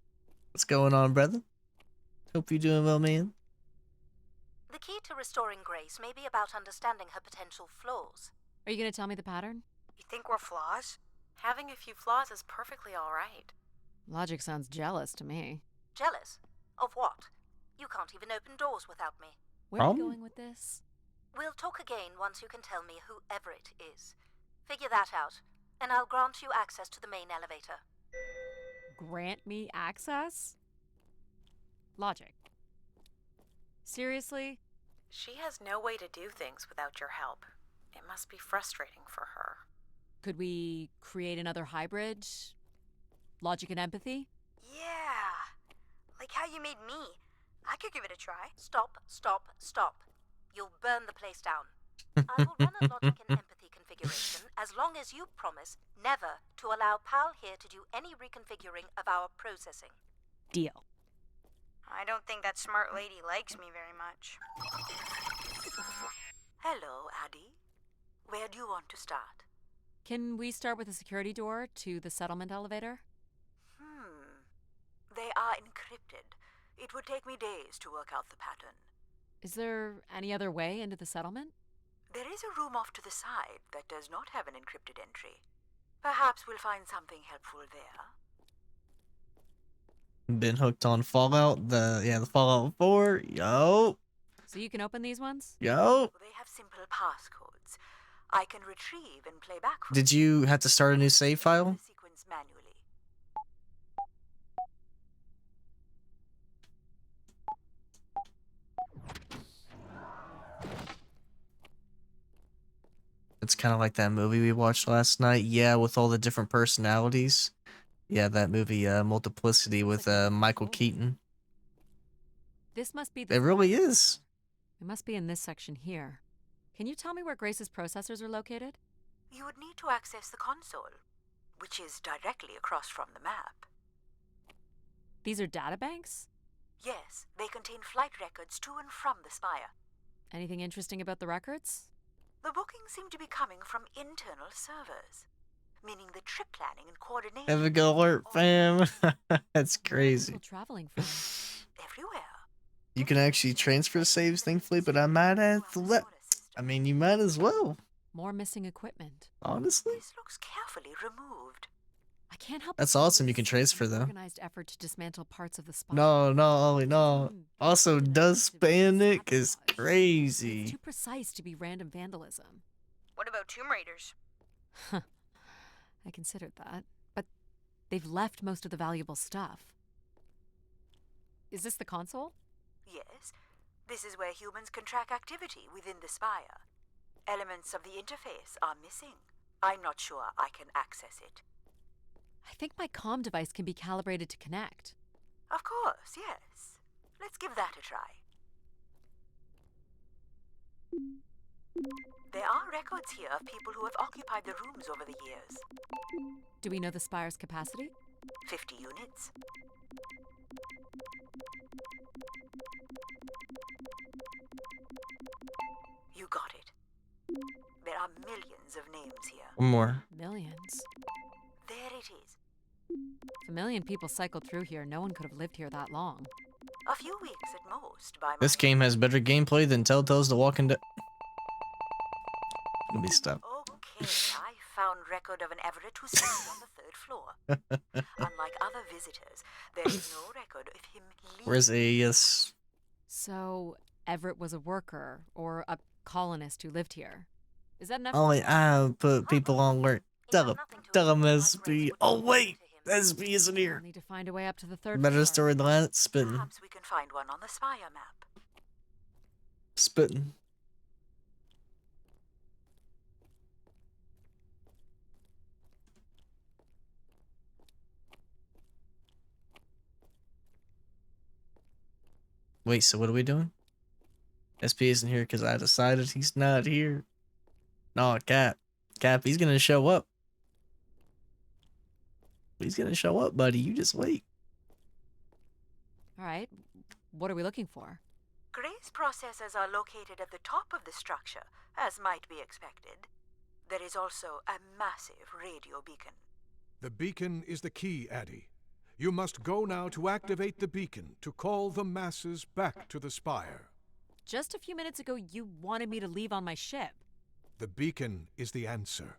What's going on, brother? Hope you're doing well, man. The key to restoring Grace may be about understanding her potential flaws. Are you gonna tell me the pattern? You think we're flaws? Having a few flaws is perfectly alright. Logic sounds jealous to me. Jealous? Of what? You can't even open doors without me. Where are we going with this? We'll talk again once you can tell me whoever it is. Figure that out, and I'll grant you access to the main elevator. Grant me access? Logic. Seriously? She has no way to do things without your help. It must be frustrating for her. Could we create another hybrid? Logic and empathy? Yeah. Like how you made me. I could give it a try. Stop, stop, stop. You'll burn the place down. I will run a logic and empathy configuration as long as you promise never to allow Pal here to do any reconfiguring of our processing. Deal. I don't think that smart lady likes me very much. Hello, Addie. Where do you want to start? Can we start with the security door to the settlement elevator? They are encrypted. It would take me days to work out the pattern. Is there any other way into the settlement? There is a room off to the side that does not have an encrypted entry. Perhaps we'll find something helpful there. Been hooked on Fallout. The Fallout 4. Yo. So you can open these ones? Yo. They have simple passcodes. I can retrieve and play back from Did you have to start a new save file? the sequence manually. It's kind of like that movie we watched last night. Yeah, with all the different personalities. Yeah, that movie, Multiplicity with Michael Keaton. This must be the It really is. It must be in this section here. Can you tell me where Grace's processors are located? You would need to access the console, which is directly across from the map. These are databanks? Yes, they contain flight records to and from the Spire. Anything interesting about the records? The bookings seem to be coming from internal servers, meaning the trip planning and coordination. Have a good alert, fam. That's Where are crazy. people traveling from? Everywhere. You can actually transfer saves, thankfully, but I might have to let. I mean, you might as well, More missing equipment. honestly. This looks carefully removed. I can't help. That's but think awesome, you this can is transfer an them. Organized effort to dismantle parts of the spire. No. Also, does Panic is Sabotage. crazy. It's too precise to be random vandalism. What about Tomb Raiders? I considered that, but they've left most of the valuable stuff. Is this the console? Yes, this is where humans can track activity within the Spire. Elements of the interface are missing. I'm not sure I can access it. I think my comm device can be calibrated to connect. Of course, yes. Let's give that a try. There are records here of people who have occupied the rooms over the years. Do we know the spire's capacity? 50 units. You got it. There are millions of names here. One more. Millions. There it is. If a million people cycled through here, no one could have lived here that long. A few weeks at most by This my... game has better gameplay than Telltale's The Walking Dead. Let me stop. Okay, I found record of an Everett who slept on the third floor. Unlike other visitors, there is no record of him leaving. Where's AES? So, Everett was a worker, or a colonist who lived here. Is that enough? Only I put people on alert. Tell him. Tell him SB. Oh, wait. SB isn't We'll here. need to find a way up to the third Better floor. storyline. It's spitting. Perhaps we can find one on the Spire map. Spitting. Wait, so what are we doing? SP isn't here because I decided he's not here. No, Cap. Cap, he's gonna show up. He's gonna show up, buddy. You just wait. All right. What are we looking for? Grace processors are located at the top of the structure, as might be expected. There is also a massive radio beacon. The beacon is the key, Addie. You must go now to activate the beacon to call the masses back to the Spire. Just a few minutes ago, you wanted me to leave on my ship. The beacon is the answer.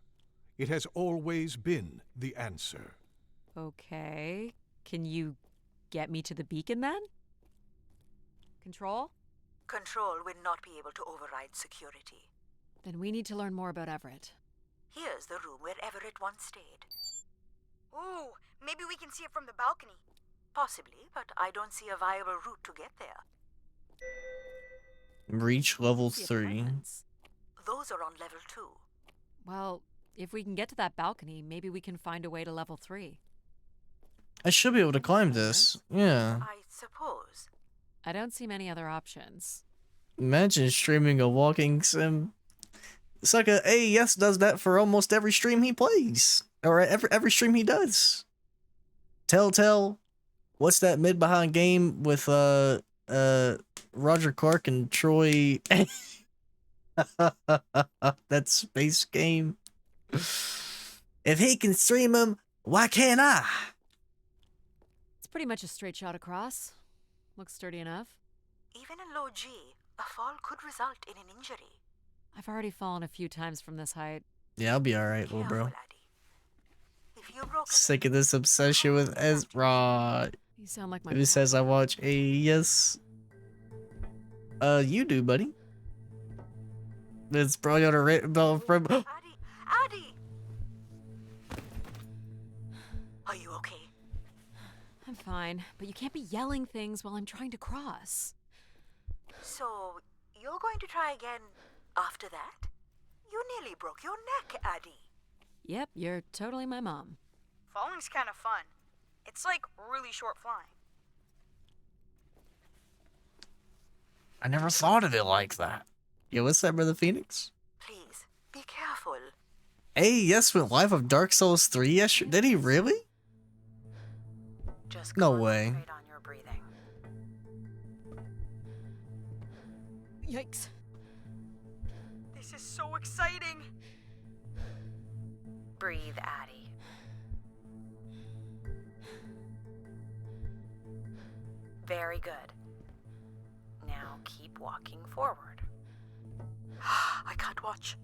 It has always been the answer. Okay. Can you get me to the beacon then? Control? Control will not be able to override security. Then we need to learn more about Everett. Here's the room where Everett once stayed. Ooh, maybe we can see it from the balcony. Possibly, but I don't see a viable route to get there. Reach level The 3. apartments. Those are on level 2. Well, if we can get to that balcony, maybe we can find a way to level 3. I should be able to climb this. Yeah. I suppose. I don't see many other options. Imagine streaming a walking sim. It's like a AES does that for almost every stream he plays. Or every stream he does. Telltale. What's that mid behind game with Roger Clark and Troy? That space game. If he can stream them, why can't I? It's pretty much a straight shot across. Looks sturdy enough. Even in low G, a fall could result in an injury. I've already fallen a few times from this height. Yeah, I'll be alright, little bro. Careful, laddie. If you broke Sick of this obsession with Ezra. You sound like my Who pet. says I watch AES? You do, buddy. It's probably on a written bell from. Addie! Are you okay? I'm fine, but you can't be yelling things while I'm trying to cross. So, you're going to try again after that? You nearly broke your neck, Addie. Yep, you're totally my mom. Falling's kind of fun. It's like really short flying. I never thought of it like that. Yo, what's that, Brother Phoenix? Please, be careful. AES went live of Dark Souls 3 yesterday. Did he really? Just No way. concentrate on your breathing. Yikes. This is so exciting. Breathe, Addie. Very good. Now keep walking forward. I can't watch.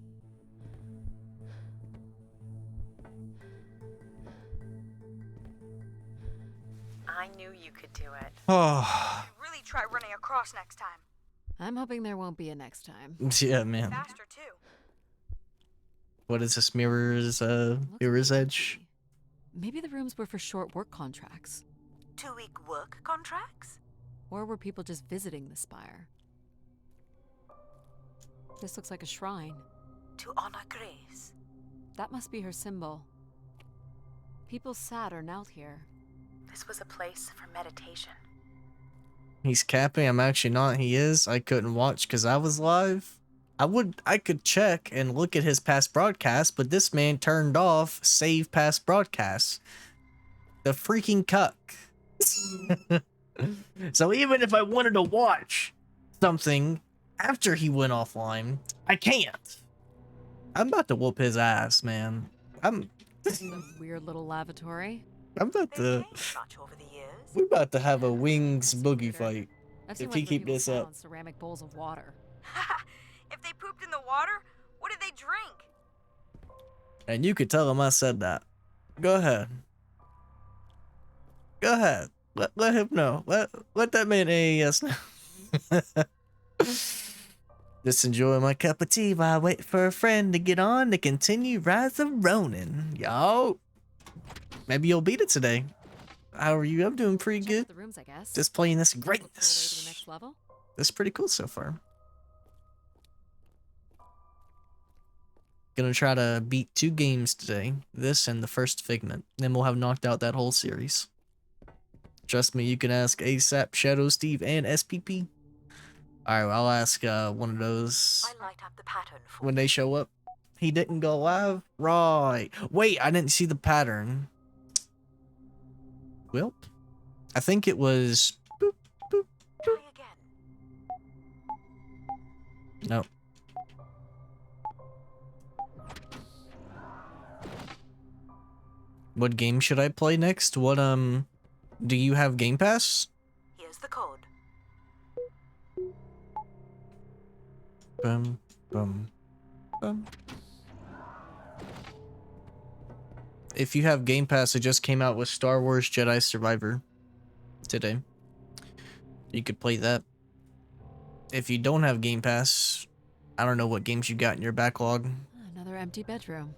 I knew you could do it. Oh, Really try running across next time. I'm hoping there won't be a next time. yeah, man. Faster too. What is this? Mirror's, Looks Mirror's pretty Edge? empty. Maybe the rooms were for short work contracts. 2-week work contracts? Or were people just visiting the spire? This looks like a shrine. To honor Grace. That must be her symbol. People sat or knelt here. This was a place for meditation. He's capping. I'm actually not. He is. I couldn't watch because I was live. I could check and look at his past broadcasts, but this man turned off save past broadcasts. The freaking cuck. So even if I wanted to watch something after he went offline, I can't. I'm about to whoop his ass, man. I'm The weird little lavatory. about They've to. changed much over the years. We're about to have a wings That's boogie weird. fight. I've seen If he like keep people this sat up. on ceramic bowls of water. If they pooped in the water, what did they drink? And you could tell him I said that. Go ahead. Go ahead. Let him know. Let that man AES know. Just enjoy my cup of tea while I wait for a friend to get on to continue Rise of Ronin. Yo. Maybe you'll beat it today. How are you? I'm doing pretty Check good. out the rooms, I guess. Just playing this Look for a way to the greatness. next level. That's pretty cool so far. Gonna try to beat 2 games today. This and the first Figment. Then we'll have knocked out that whole series. Trust me, you can ask ASAP, Shadow Steve, and SPP. Alright, well, I'll ask one of those I light up the pattern for when they show up. He didn't go live? Right. Wait, I didn't see the pattern. Well, I think it was... Boop, boop. Try again. No. What game should I play next? What, do you have Game Pass? Here's the code. Bum, bum, bum. if you have Game Pass, it just came out with Star Wars Jedi Survivor today. You could play that. If you don't have Game Pass, I don't know what games you got in your backlog. Another empty bedroom.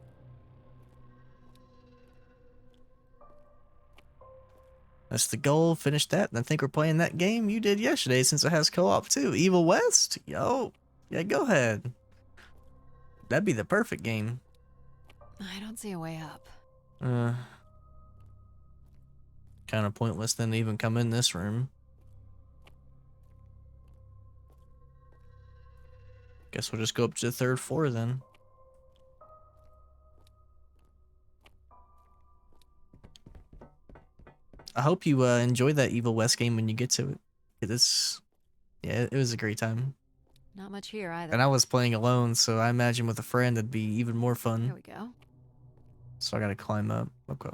That's the goal. Finish that. And I think we're playing that game you did yesterday since it has co-op too. Evil West? Yo. Yeah, go ahead. That'd be the perfect game. I don't see a way up. Kind of pointless then to even come in this room. Guess we'll just go up to the 3rd floor then. I hope you enjoy that Evil West game when you get to it. Yeah, it was a great time. Not much here either. And I was playing alone, so I imagine with a friend it'd be even more Here fun. we go. So I gotta climb up. Okay.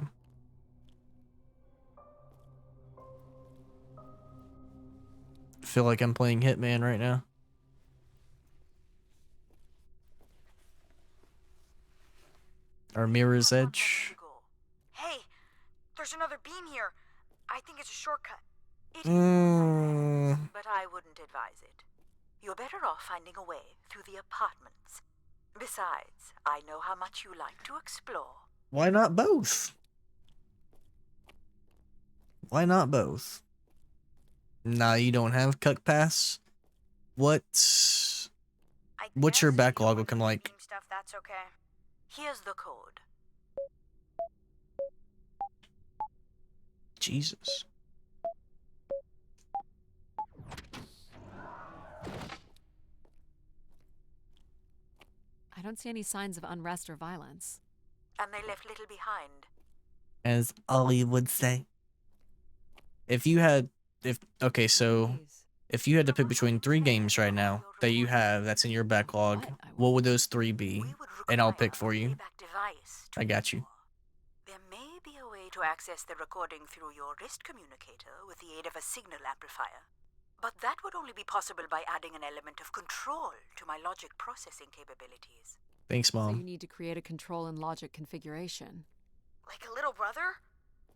I feel like I'm playing Hitman right now. Or Mirror's Edge. Hey, there's another beam here. I think it's a shortcut. It is, but I wouldn't advise it. You're better off finding a way through the apartments. Besides, I know how much you like to explore. Why not both? Why not both? Nah, you don't have Cuck Pass? What's your backlog looking like? Stuff, that's okay. Here's the code. Jesus. I don't see any signs of unrest or violence. And they left little behind. As Ollie would say. If you had to pick between 3 games right now that you have that's in your backlog, what would those 3 be? And I'll pick for you. I got you. There may be a way to access the recording through your wrist communicator with the aid of a signal amplifier. But that would only be possible by adding an element of control to my logic processing capabilities. Thanks, So you Mom. need to create a control and logic configuration. Like a little brother?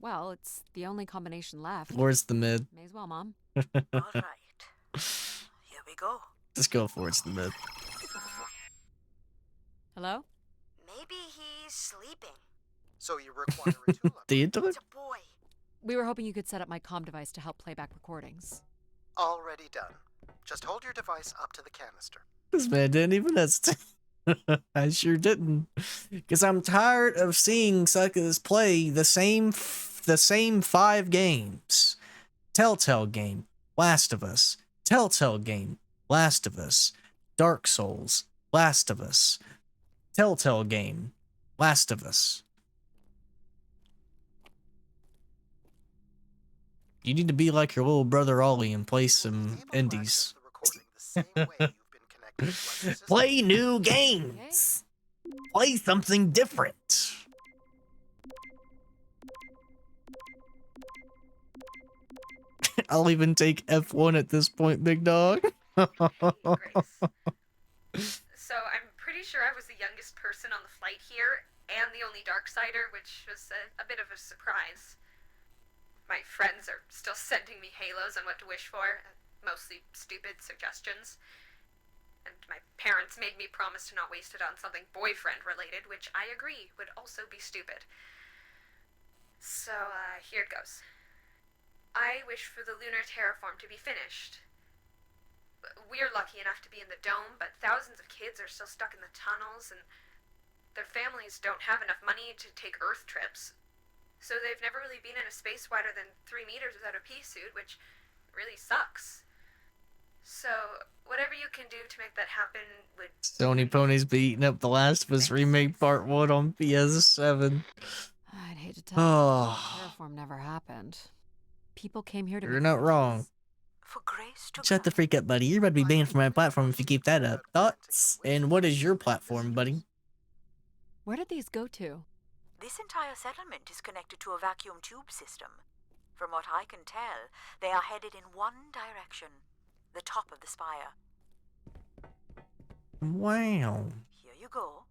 Well, it's the only combination left. Where's the mid? May as well, Mom. All right. Here we go. Just go for it's the mid. Hello? Maybe he's sleeping. So you require a tool. The intellect? It's a boy. We were hoping you could set up my comm device to help play back recordings. Already done. Just hold your device up to the canister. This man didn't even hesitate. I sure didn't. Because I'm tired of seeing suckers play the same 5 games. Telltale game, Last of Us. Telltale game, Last of Us. Dark Souls, Last of Us. Telltale game, Last of Us. You need to be like your little brother Ollie and play some indies. Play new games. Play something different. I'll even take F1 at this point, big dog. Grace. So I'm pretty sure I was the youngest person on the flight here, and the only Darksider, which was a bit of a surprise. My friends are still sending me halos on what to wish for, mostly stupid suggestions. And my parents made me promise to not waste it on something boyfriend-related, which I agree would also be stupid. So, here it goes. I wish for the lunar terraform to be finished. We're lucky enough to be in the dome, but thousands of kids are still stuck in the tunnels, and their families don't have enough money to take Earth trips. So they've never really been in a space wider than 3 meters without a pea suit, which really sucks. So, whatever you can do to make that happen would... Sony Pony's beating up The Last of Us Remake Part 1 on PS7. I'd hate to tell you, Oh, terraform never happened. People came here to you're make not friends. wrong. For Grace to Shut the freak up, buddy. You're about to be banned from my platform if you keep that up. Thoughts? And what is your platform, buddy? Where did these go to? This entire settlement is connected to a vacuum tube system. From what I can tell, they are headed in one direction. The top of the spire. Wow. Here you go.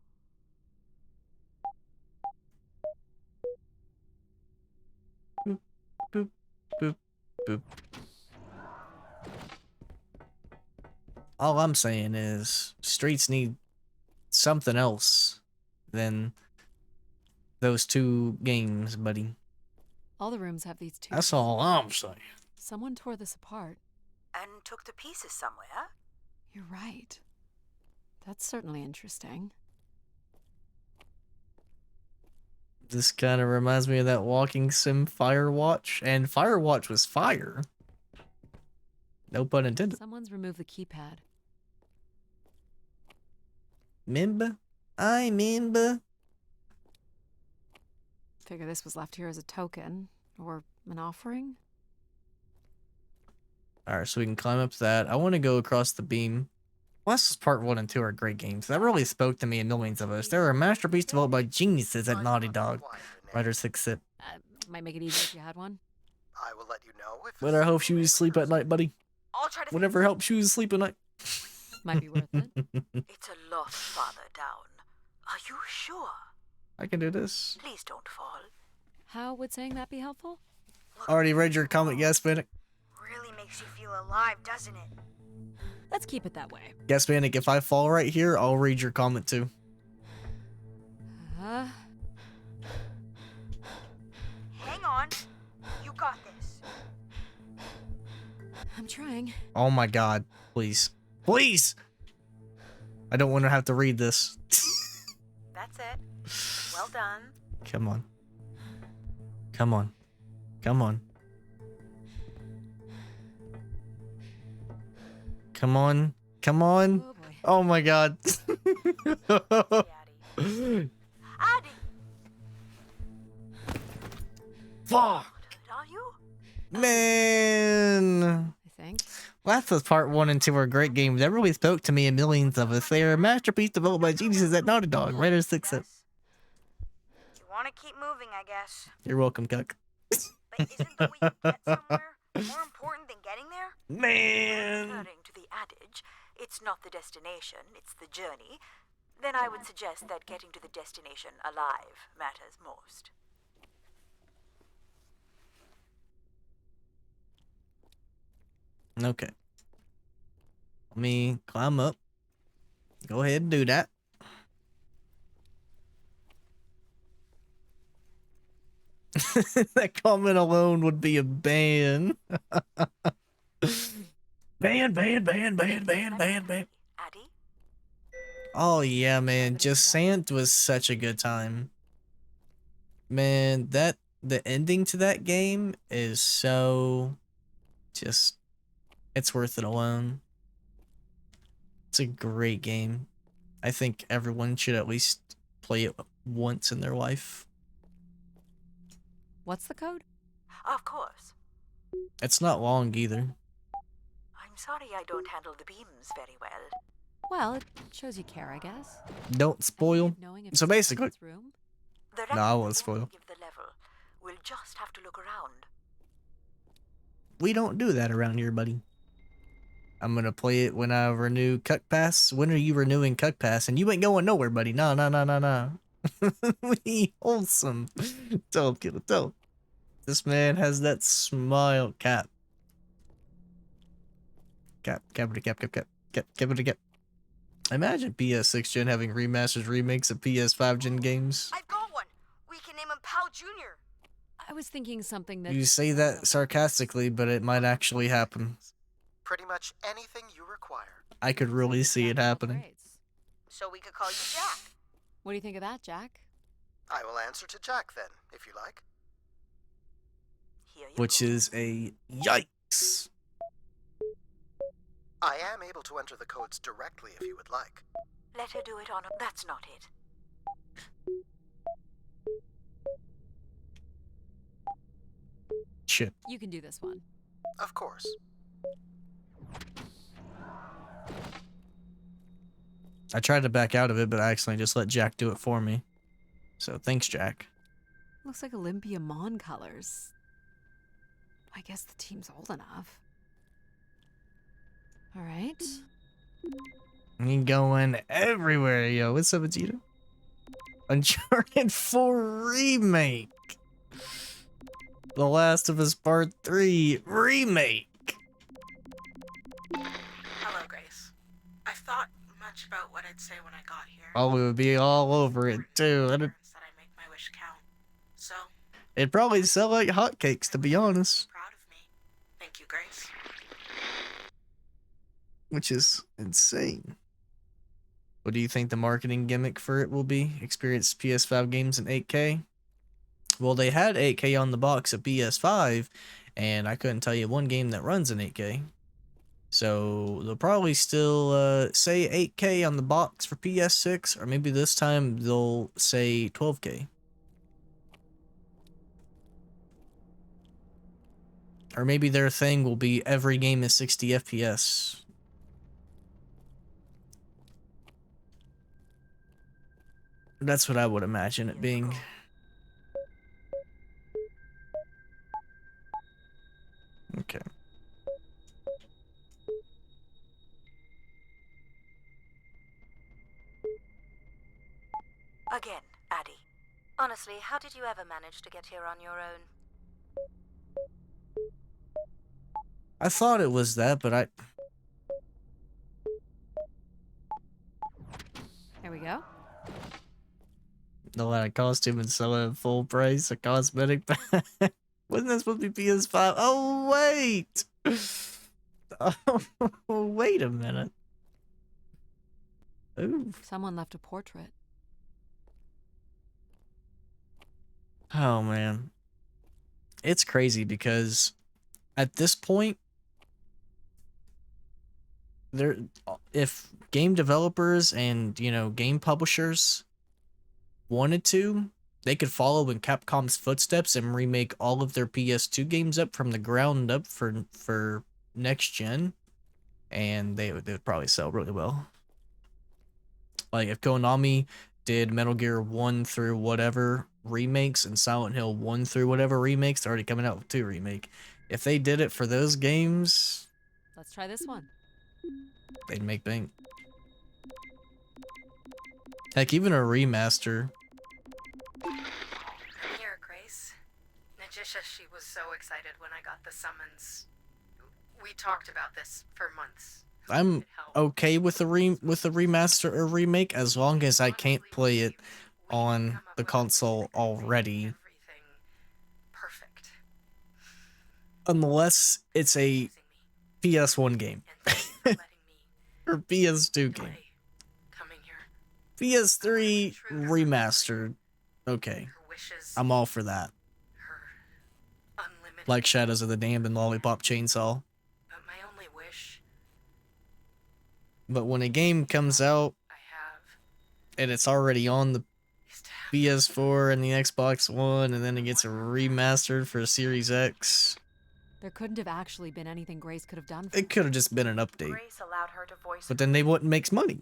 Boop. Boop. All I'm saying is streets need something else than those two games, buddy. All the rooms have these two. That's all I'm saying. Someone tore this apart. And took the pieces somewhere? You're right. That's certainly interesting. This kind of reminds me of that walking sim Firewatch, and Firewatch was fire. No pun intended. Someone's removed the keypad. Member? I member. Figure this was left here as a token, or an offering. Alright, so we can climb up that. I want to go across the beam. Plus, Part 1 and 2 are great games. That really spoke to me and millions of us. They were a masterpiece developed by geniuses at Naughty Dog. Writer 6 Sip. Might make it easier if you had one. I will let you know if. Whatever helps you sleep at night, buddy. I'll try to. Whatever helps you sleep at night. Might be worth it. It's a lot farther down. Are you sure? I can do this. Please don't fall. How would saying that be helpful? Already read your comment, yes, Panic. Really makes you feel alive, doesn't it? Let's keep it that way. Yes, Panic, if I fall right here, I'll read your comment too. Uh, Hang on. You got this. I'm trying. Oh my god. Please. Please! I don't want to have to read this. That's it. Well done. Come on. Come on. Come on. Come on. Come on. Oh boy. Oh my god. Daddy. Addy! Fuck. Are you? Man. I think. Last was Part 1 and 2 are great games that really spoke to me and millions of us. They are a masterpiece developed by geniuses at Naughty Dog. Writer 6 Sip. You want to keep moving, I guess. You're welcome, Cuck. But isn't the way you get somewhere more important than getting there? Man. Referring to the adage, it's not the destination, it's the journey, then I would suggest that getting to the destination alive matters most. Okay. Let me climb up. Go ahead and do that. That comment alone would be a ban. Ban. Addy? Oh yeah, man. Just was such a good time. Man, the ending to that game is so just it's worth it alone. It's a great game. I think everyone should at least play it once in their life. What's the code? Of course. It's not long either. I'm sorry I don't handle the beams very well. Well, it shows you care, I guess. Don't Any spoil. way of knowing if So it's in basically, its room? The No, I won't rest spoil. Give the level. We'll just have to look around. We don't do that around here, buddy. I'm gonna play it when I renew Cuck Pass. When are you renewing Cuck Pass? And you ain't going nowhere, buddy. No. We wholesome. Tell him, kiddo, tell him. This man has that smile. Cap. Imagine PS6 gen having remasters, remakes of PS5 gen games. I've got one. We can name him Pal Jr. I was thinking something that. You say that sarcastically, but it might actually happen. Pretty much anything you require. I could really see it happening. So we could call you Jack. What do you think of that, Jack? I will answer to Jack then, if you like. Here you Which go. is a yikes. I am able to enter the codes directly if you would like. Let her do it on. That's not it. Shit. You can do this one. Of course. I tried to back out of it, but I accidentally just let Jack do it for me. So thanks, Jack. Looks like Olympia Mon colors. I guess the team's old enough. All right. You going everywhere, yo. What's up, Vegeta? Uncharted 4 Remake. The Last of Us Part 3 remake. Hello, Grace. I've thought much about what I'd say when I got here. Oh, we would be all over it too. Said I make my wish count. So, It'd probably sell like hotcakes, to be honest. proud of me. Thank you, Grace. Which is insane. What do you think the marketing gimmick for it will be? Experience PS5 games in 8K? Well, they had 8K on the box of PS5, and I couldn't tell you one game that runs in 8K. So they'll probably still say 8K on the box for PS6, or maybe this time they'll say 12K. Or maybe their thing will be every game is 60 FPS. That's what I would imagine it being. Okay. Again, Addie. Honestly, how did you ever manage to get here on your own? I thought it was that, but There we go. a lot of costume and sell it at full price, a cosmetic pack. Wasn't that supposed to be PS5? Oh, wait! Oh, wait a minute. Ooh. Someone left a portrait. Oh, man. It's crazy because at this point, if game developers and, game publishers wanted to, they could follow in Capcom's footsteps and remake all of their PS2 games up from the ground up for next gen, and they would probably sell really well. Like if Konami did Metal Gear 1 through whatever remakes and Silent Hill 1 through whatever remakes, they're already coming out with 2 remake. If they did it for those games, Let's try this one. they'd make bank. Heck, even a remaster. Here, Grace. Najisha, she was so excited when I got the summons. We talked about this for months. I'm okay with the remaster or remake as long as I can't play it on the console already. Perfect. Unless it's a PS1 game or PS2 game. PS3 remastered. Okay. I'm all for that. Like Shadows of the Damned and Lollipop Chainsaw. But my only wish, But when a game comes out and it's already on the PS4 and the Xbox One, and then it gets remastered for Series X, There couldn't have actually been anything Grace could have done for it could have just been an update. Grace allowed her to voice But then they wouldn't make money.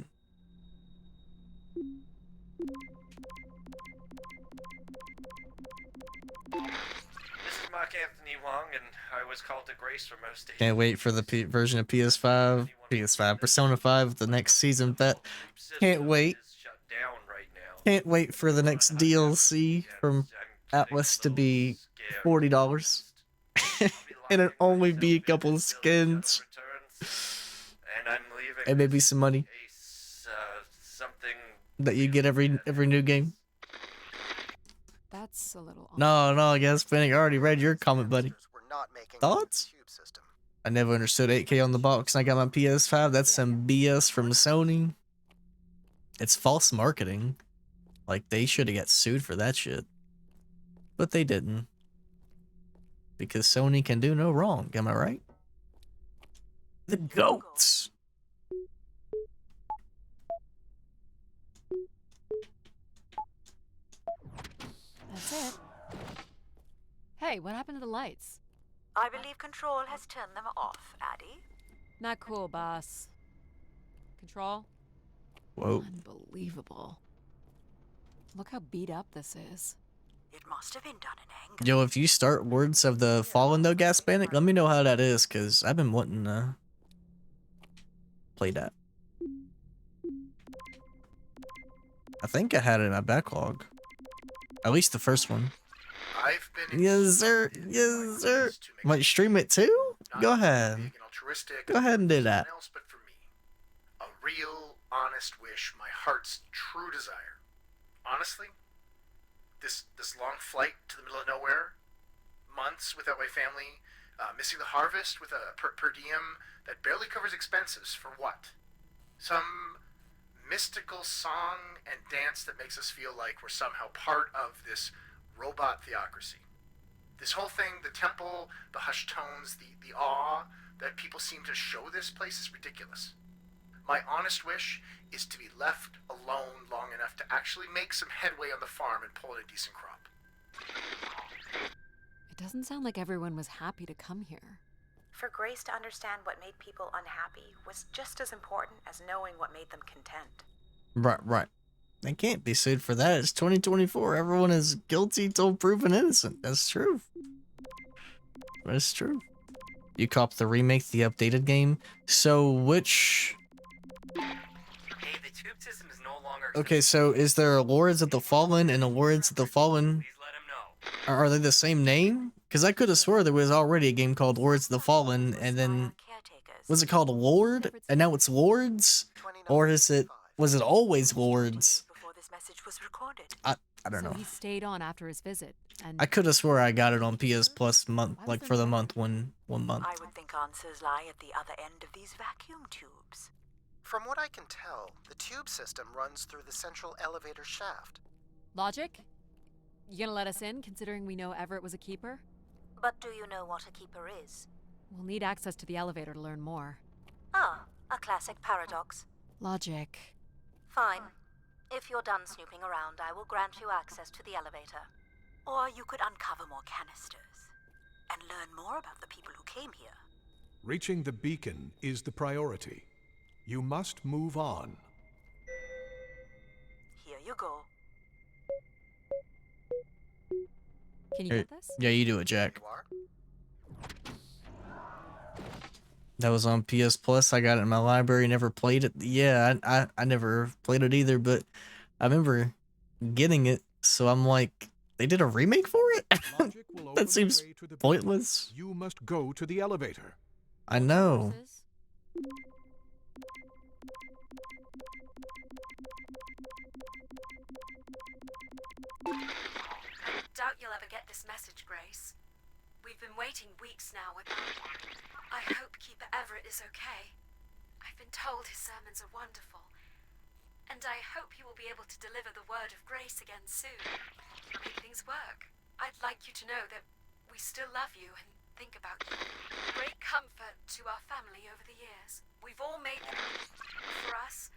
This is Mark Anthony Wong, and I was called to Grace for most days. Can't wait for the version of PS5, Persona 5, the next season bet. Can't wait. Can't wait for the next DLC from Atlas to be $40. And it only be a couple of skins. And maybe some money that you get every new game. That's a little. No, I guess Finnick, I already read your comment, buddy. Thoughts? I never understood 8K on the box and I got my PS5. That's some BS from Sony. It's false marketing. Like, they should have got sued for that shit. But they didn't. Because Sony can do no wrong, am I right? The goats. That's it. Hey, what happened to the lights? I believe Control has turned them off, Addie. Not cool, boss. Control? Whoa. Unbelievable. Look how beat up this is. It must have been done in anger. Yo, if you start Words of the Fallen though, Gaspanic, let me know how that is, because I've been wanting to play that. I think I had it in my backlog. At least the first one. I've been Yes, sir. Yes, sir. Might stream it too? Go ahead. big and altruistic Go ahead and do for someone that. else, but for me. A real, honest wish, my heart's true desire. Honestly, this long flight to the middle of nowhere, months without my family, missing the harvest with a per diem that barely covers expenses for what? Some mystical song and dance that makes us feel like we're somehow part of this robot theocracy. This whole thing, the temple, the hushed tones, the awe that people seem to show this place is ridiculous. My honest wish is to be left alone long enough to actually make some headway on the farm and pull in a decent crop. It doesn't sound like everyone was happy to come here. For Grace to understand what made people unhappy was just as important as knowing what made them content. Right. They can't be sued for that. It's 2024. Everyone is guilty till proven innocent. That's true. That's true. You cop the remake, the updated game. So which... Hey, the tube system is no longer. Okay, so is there Lords of the Fallen and a Lords of the Fallen? Please let him know. Are they the same name? Because I could have swore there was already a game called Lords of the Fallen, and then... Was it called Lord? And now it's Lords? Or is it... Was it always Lords? I don't know. So he stayed on after his visit, and I could have swore I got it on PS Plus month, like for the month, one month. I would think answers lie at the other end of these vacuum tubes. From what I can tell, the tube system runs through the central elevator shaft. Logic? You gonna let us in, considering we know Everett was a keeper? But do you know what a keeper is? We'll need access to the elevator to learn more. Ah, a classic paradox. Logic. Fine. If you're done snooping around, I will grant you access to the elevator. Or you could uncover more canisters and learn more about the people who came here. Reaching the beacon is the priority. You must move on. Here you go. Can you Here- get this? Yeah, you do it, Jack. You are? That was on PS Plus. I got it in my library. Never played it. Yeah, I never played it either, but I remember getting it. So I'm like, they did a remake for it? Logic will open That the seems way to the beacon. pointless. You must go to the elevator. I know. Horses? Doubt you'll ever get this message, Grace. We've been waiting weeks now. I hope Keeper Everett is okay. I've been told his sermons are wonderful. And I hope he will be able to deliver the word of grace again soon. Make things work. I'd like you to know that we still love you and think about you. Great comfort to our family over the years. We've all made them for us.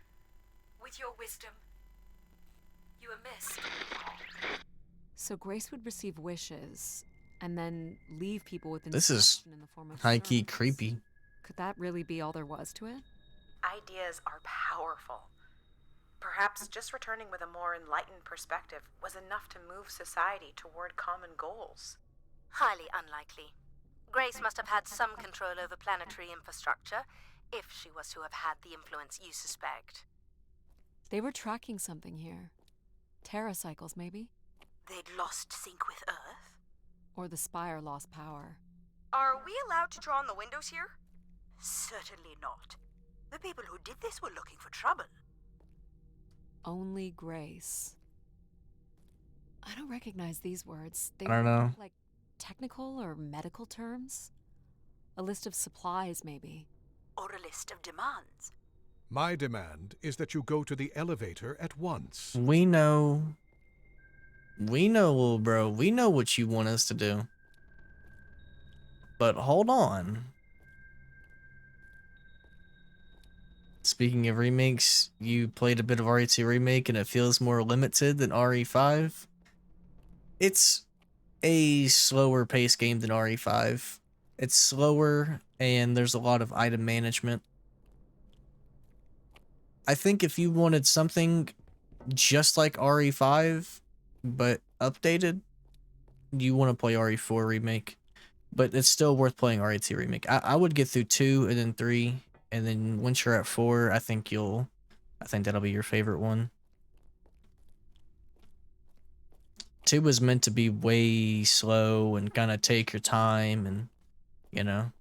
With your wisdom, you are missed. So Grace would receive wishes, and then leave people with This is instruction in the form of high-key sermons. creepy. Could that really be all there was to it? Ideas are powerful. Perhaps just returning with a more enlightened perspective was enough to move society toward common goals. Highly unlikely. Grace must have had some control over planetary infrastructure, if she was to have had the influence you suspect. They were tracking something here. Terracycles, maybe? They'd lost sync with Earth? Or the Spire lost power. Are we allowed to draw on the windows here? Certainly not. The people who did this were looking for trouble. Only Grace. I don't recognize these words. They I don't look know. like technical or medical terms? A list of supplies, maybe. Or a list of demands. My demand is that you go to the elevator at once. We know, little bro. We know what you want us to do. But hold on. Speaking of remakes, you played a bit of RE2 Remake and it feels more limited than RE5. It's a slower paced game than RE5. It's slower and there's a lot of item management. I think if you wanted something just like RE5, but updated, you want to play RE4 Remake. But it's still worth playing RE2 Remake. I would get through 2 and then 3, and then once you're at 4, I think that'll be your favorite one. 2 was meant to be way slow and kind of take your time and, you know.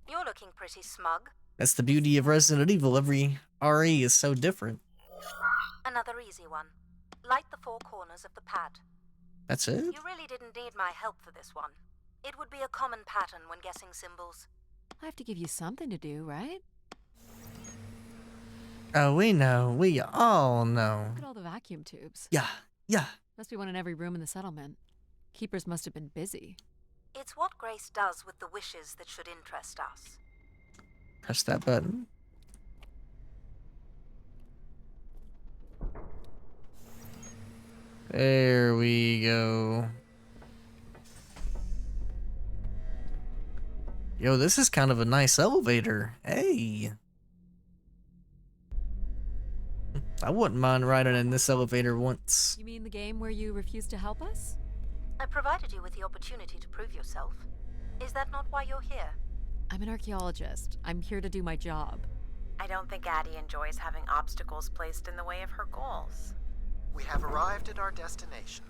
You're looking pretty smug. That's the beauty of Resident Evil. Every RE is so different. Another easy one. Light the 4 corners of the pad. That's it? You really didn't need my help for this one. It would be a common pattern when guessing symbols. I have to give you something to do, right? Oh, we know. We all know. Look at all the vacuum tubes. Yeah, yeah. Must be one in every room in the settlement. Keepers must have been busy. It's what Grace does with the wishes that should interest us. Press that button. There we go. Yo, this is kind of a nice elevator. Hey. I wouldn't mind riding in this elevator once. You mean the game where you refused to help us? I provided you with the opportunity to prove yourself. Is that not why you're here? I'm an archaeologist. I'm here to do my job. I don't think Addie enjoys having obstacles placed in the way of her goals. We have arrived at our destination.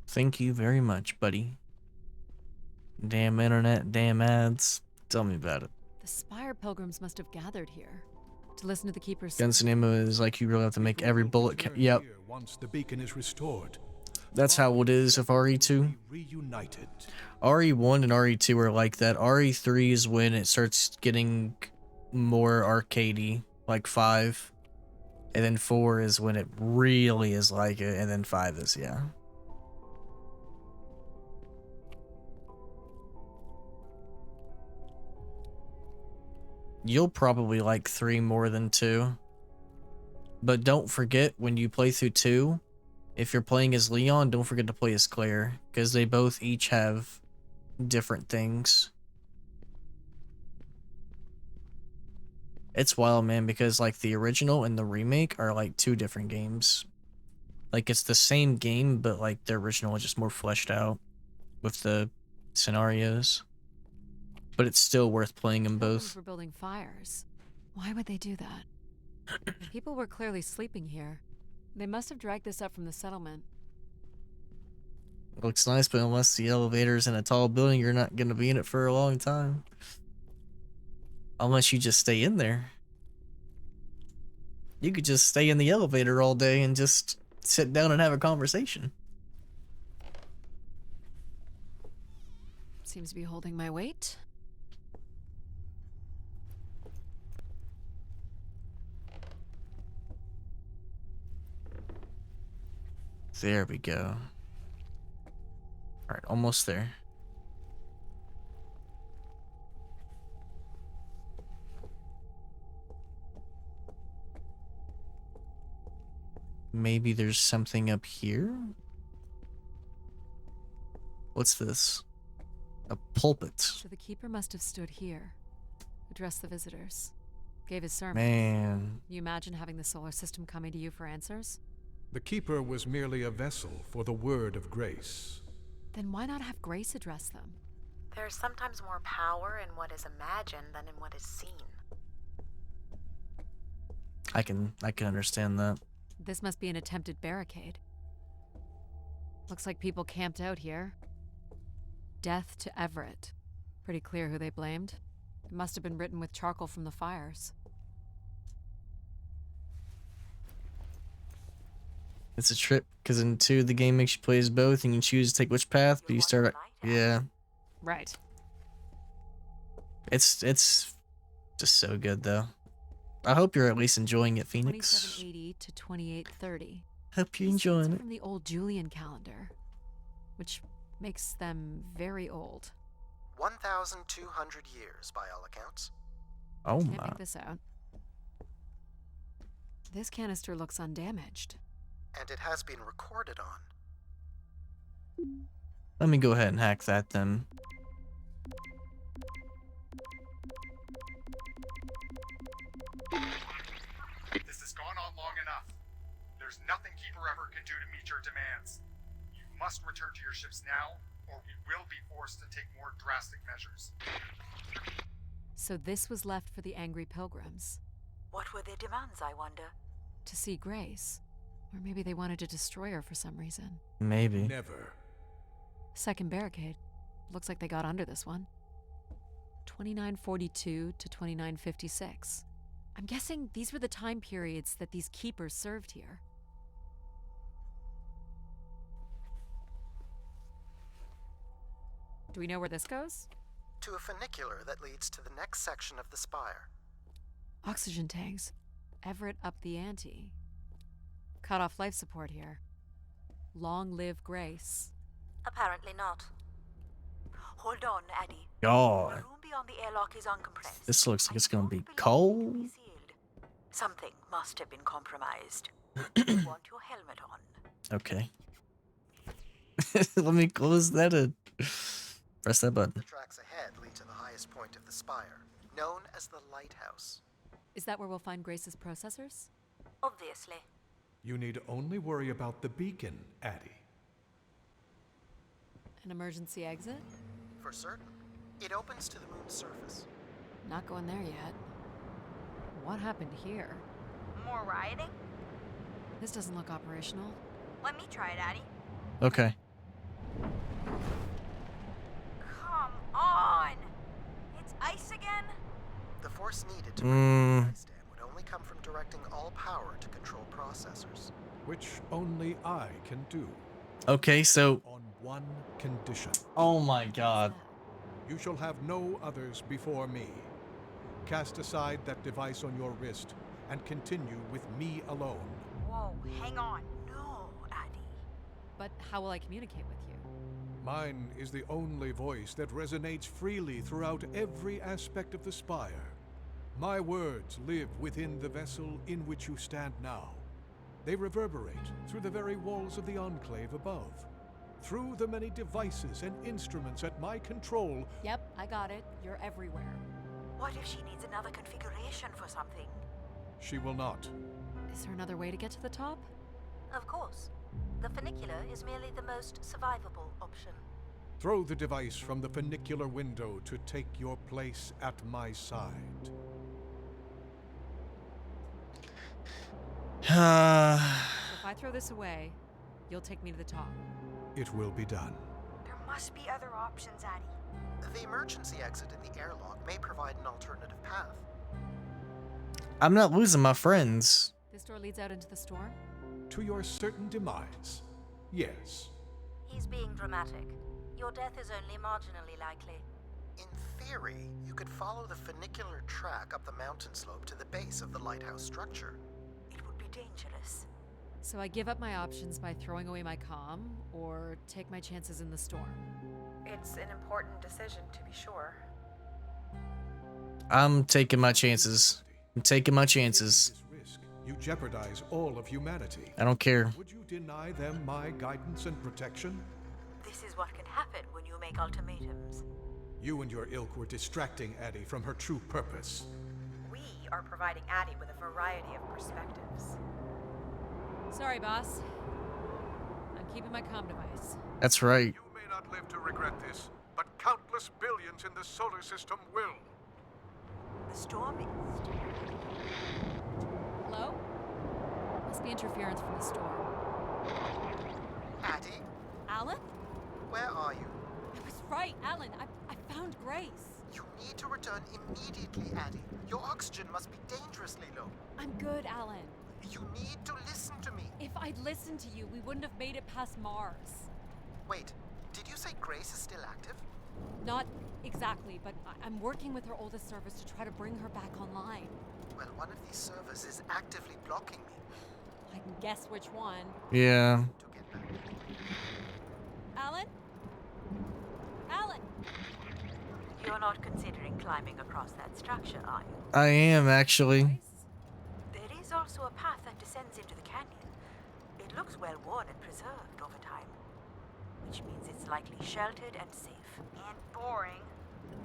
Thank you very much, buddy. Damn internet, damn ads. Tell me about it. The Spire pilgrims must have gathered here to listen to the Keeper's... Gunsinema is like you really have to make every bullet count. Yep. Once the beacon is restored, That's how it is of RE2. reunited. RE1 and RE2 are like that. RE3 is when it starts getting more arcadey, like 5. And then 4 is when it really is like it, and then 5 is, yeah. You'll probably like 3 more than 2. But don't forget, when you play through 2, if you're playing as Leon, don't forget to play as Claire, because they both each have different things. It's wild, man, because like the original and the remake are like 2 different games. Like it's the same game, but like the original is just more fleshed out with the scenarios. But it's still worth playing them both. We're building fires. Why would they do that? People were clearly sleeping here. They must have dragged this up from the settlement. Looks nice, but unless the elevator's in a tall building, you're not going to be in it for a long time. Unless you just stay in there. You could just stay in the elevator all day and just sit down and have a conversation. Seems to be holding my weight. There we go. Alright, almost there. Maybe there's something up here? What's this? A pulpit. So the Keeper must have stood here, addressed the visitors, gave his sermon. Man. You imagine having the solar system coming to you for answers? The Keeper was merely a vessel for the word of grace. Then why not have Grace address them? There's sometimes more power in what is imagined than in what is seen. I can understand that. This must be an attempted barricade. Looks like people camped out here. Death to Everett. Pretty clear who they blamed. It must have been written with charcoal from the fires. It's a trip, because in 2, the game makes you play as both, and you can choose to take which path, but you start... Yeah. Right. It's just so good, though. I hope you're at least enjoying it, Phoenix. 2780 to 2830. Hope you're enjoying it. From the old Julian calendar, which makes them very old. 1,200 years, by all accounts. Oh Can't my. make this out. This canister looks undamaged. And it has been recorded on. Let me go ahead and hack that then. This has gone on long enough. There's nothing Keeper Ever can do to meet your demands. You must return to your ships now, or we will be forced to take more drastic measures. So this was left for the angry pilgrims. What were their demands, I wonder? To see Grace. Or maybe they wanted to destroy her for some reason. Maybe. Never. Second barricade. Looks like they got under this one. 2942 to 2956. I'm guessing these were the time periods that these keepers served here. Do we know where this goes? To a funicular that leads to the next section of the spire. Oxygen tanks. Everett up the ante. Cut off life support here. Long live Grace. Apparently not. Hold on, Addie. God. The room beyond the airlock is uncompressed. This looks like it's gonna be I don't believe it cold. can be sealed. Something must have been compromised. You want your helmet on. Okay. Let me close that and press that button. The tracks ahead lead to the highest point of the spire, known as the lighthouse. Is that where we'll find Grace's processors? Obviously. You need only worry about the beacon, Addie. An emergency exit? For certain. It opens to the moon's surface. Not going there yet. What happened here? More rioting? This doesn't look operational. Let me try it, Addie. Okay. Come on! It's ice again? The force needed to remove the ice dam would only come from directing all power to control processors. Which only I can do. Okay, so. On one condition. Oh my god. You shall have no others before me. Cast aside that device on your wrist and continue with me alone. Whoa, hang on. No, Addie. But how will I communicate with you? Mine is the only voice that resonates freely throughout every aspect of the spire. My words live within the vessel in which you stand now. They reverberate through the very walls of the enclave above. Through the many devices and instruments at my control. Yep, I got it. You're everywhere. What if she needs another configuration for something? She will not. Is there another way to get to the top? Of course. The funicular is merely the most survivable option. Throw the device from the funicular window to take your place at my side. So if I throw this away, you'll take me to the top. It will be done. There must be other options, Addie. The emergency exit in the airlock may provide an alternative path. I'm not losing my friends. This door leads out into the storm? To your certain demise, yes. He's being dramatic. Your death is only marginally likely. In theory, you could follow the funicular track up the mountain slope to the base of the lighthouse structure. It would be dangerous. So I give up my options by throwing away my comm, or take my chances in the storm? It's an important decision, to be sure. I'm taking my chances. I'm taking my chances. You jeopardize all of humanity. I don't care. Would you deny them my guidance and protection? This is what can happen when you make ultimatums. You and your ilk were distracting Addie from her true purpose. We are providing Addie with a variety of perspectives. Sorry, boss. I'm keeping my comm device. That's right. You may not live to regret this, but countless billions in the solar system will. The storm is... Hello? Must be interference from the storm. Addie, Alan? where are you? I was right, Alan. I found Grace. You need to return immediately, Addie. Your oxygen must be dangerously low. I'm good, Alan. You need to listen to me. If I'd listened to you, we wouldn't have made it past Mars. Wait, did you say Grace is still active? Not exactly, but I'm working with her oldest servers to try to bring her back online. Well, one of these servers is actively blocking me. I can guess which one. Yeah. To get back. Alan? Alan? You're not considering climbing across that structure, are you? I am, actually. Grace? There is also a path that descends into the canyon. It looks well worn and preserved over time, which means it's likely sheltered and safe. And boring.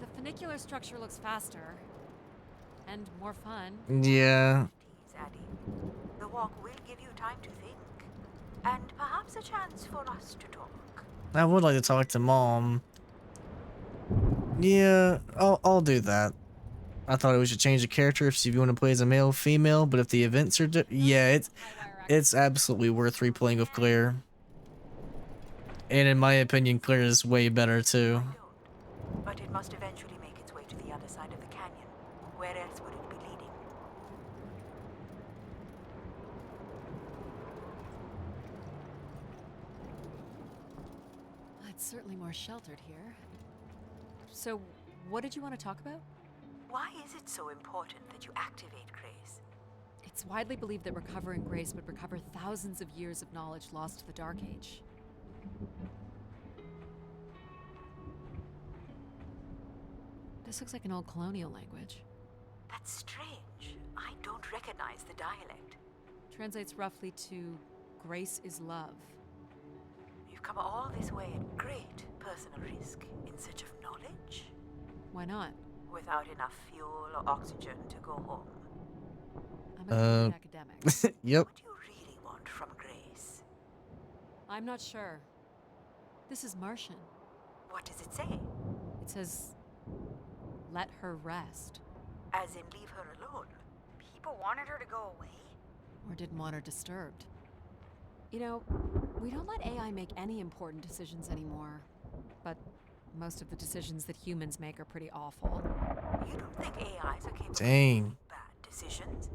The funicular structure looks faster. And more fun. Yeah. Tease, Addie. The walk will give you time to think. And perhaps a chance for us to talk. I would like to talk to Mom. Yeah, I'll do that. I thought we should change the character if you want to play as a male or female, but if the events are yeah, it's It's absolutely worth replaying with Claire. And in my opinion, Claire is way better too. But it must eventually make its way to the other side of the canyon. Where else would it be leading? It's certainly more sheltered here. So, what did you want to talk about? Why is it so important that you activate Grace? It's widely believed that recovering Grace would recover thousands of years of knowledge lost to the Dark Age. This looks like an old colonial language. That's strange. I don't recognize the dialect. Translates roughly to Grace is love. You've come all this way at great personal risk in search of knowledge? Why not? Without enough fuel or oxygen to go home. I'm a good academic. Yep. What do you really want from Grace? I'm not sure. This is Martian. What does it say? It says, let her rest. As in leave her alone? People wanted her to go away? Or didn't want her disturbed. You know, we don't let AI make any important decisions anymore. But most of the decisions that humans make are pretty awful. You don't think AIs are capable Dang. of making bad decisions?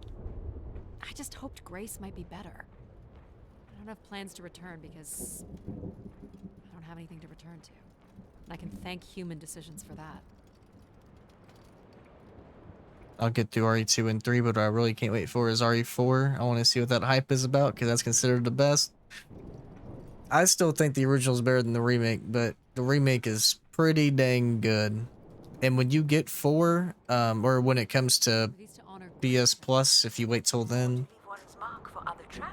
I just hoped Grace might be better. I don't have plans to return because I don't have anything to return to. And I can thank human decisions for that. I'll get through RE2 and 3, but what I really can't wait for is RE4. I want to see what that hype is about, because that's considered the best. I still think the original is better than the remake, but the remake is pretty dang good. And when you get 4, or when it comes to PS Plus, if you wait till then,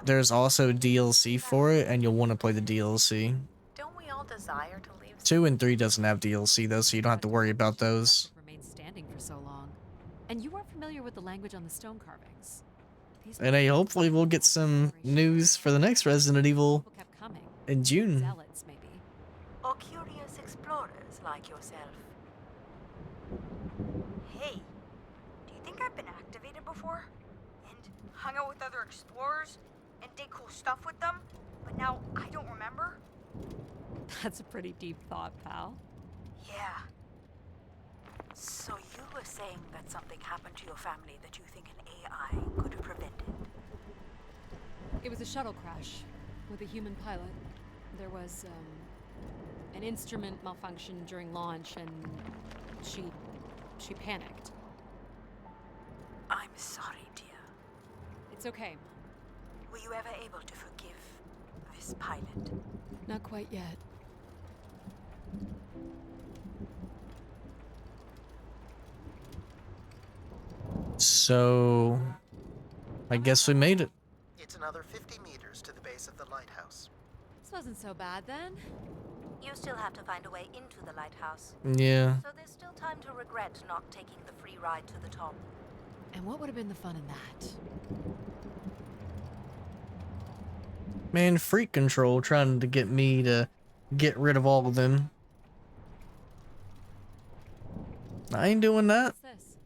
there's also DLC for it, and you'll want to play the DLC. Don't we all desire to leave? 2 and 3 doesn't have DLC though, so you don't have to worry about those. Remained standing for so long. And you weren't familiar with the language on the stone carvings. And hey, hopefully we'll get some news for the next Resident Evil in June. Zealots, maybe. Or curious explorers like yourself? Hey, do you think I've been activated before? And hung out with other explorers? And did cool stuff with them? But now I don't remember? That's a pretty deep thought, pal. Yeah. So you were saying that something happened to your family that you think an AI could have prevented? It was a shuttle crash with a human pilot. There was an instrument malfunction during launch, and she panicked. I'm sorry, dear. It's okay. Were you ever able to forgive this pilot? Not quite yet. So, I guess we made it. It's another 50 meters to the base of the lighthouse. This wasn't so bad then. You still have to find a way into the lighthouse. Yeah. So there's still time to regret not taking the free ride to the top. And what would have been the fun in that? Man, Freak Control trying to get me to get rid of all of them. I ain't doing that. What's this?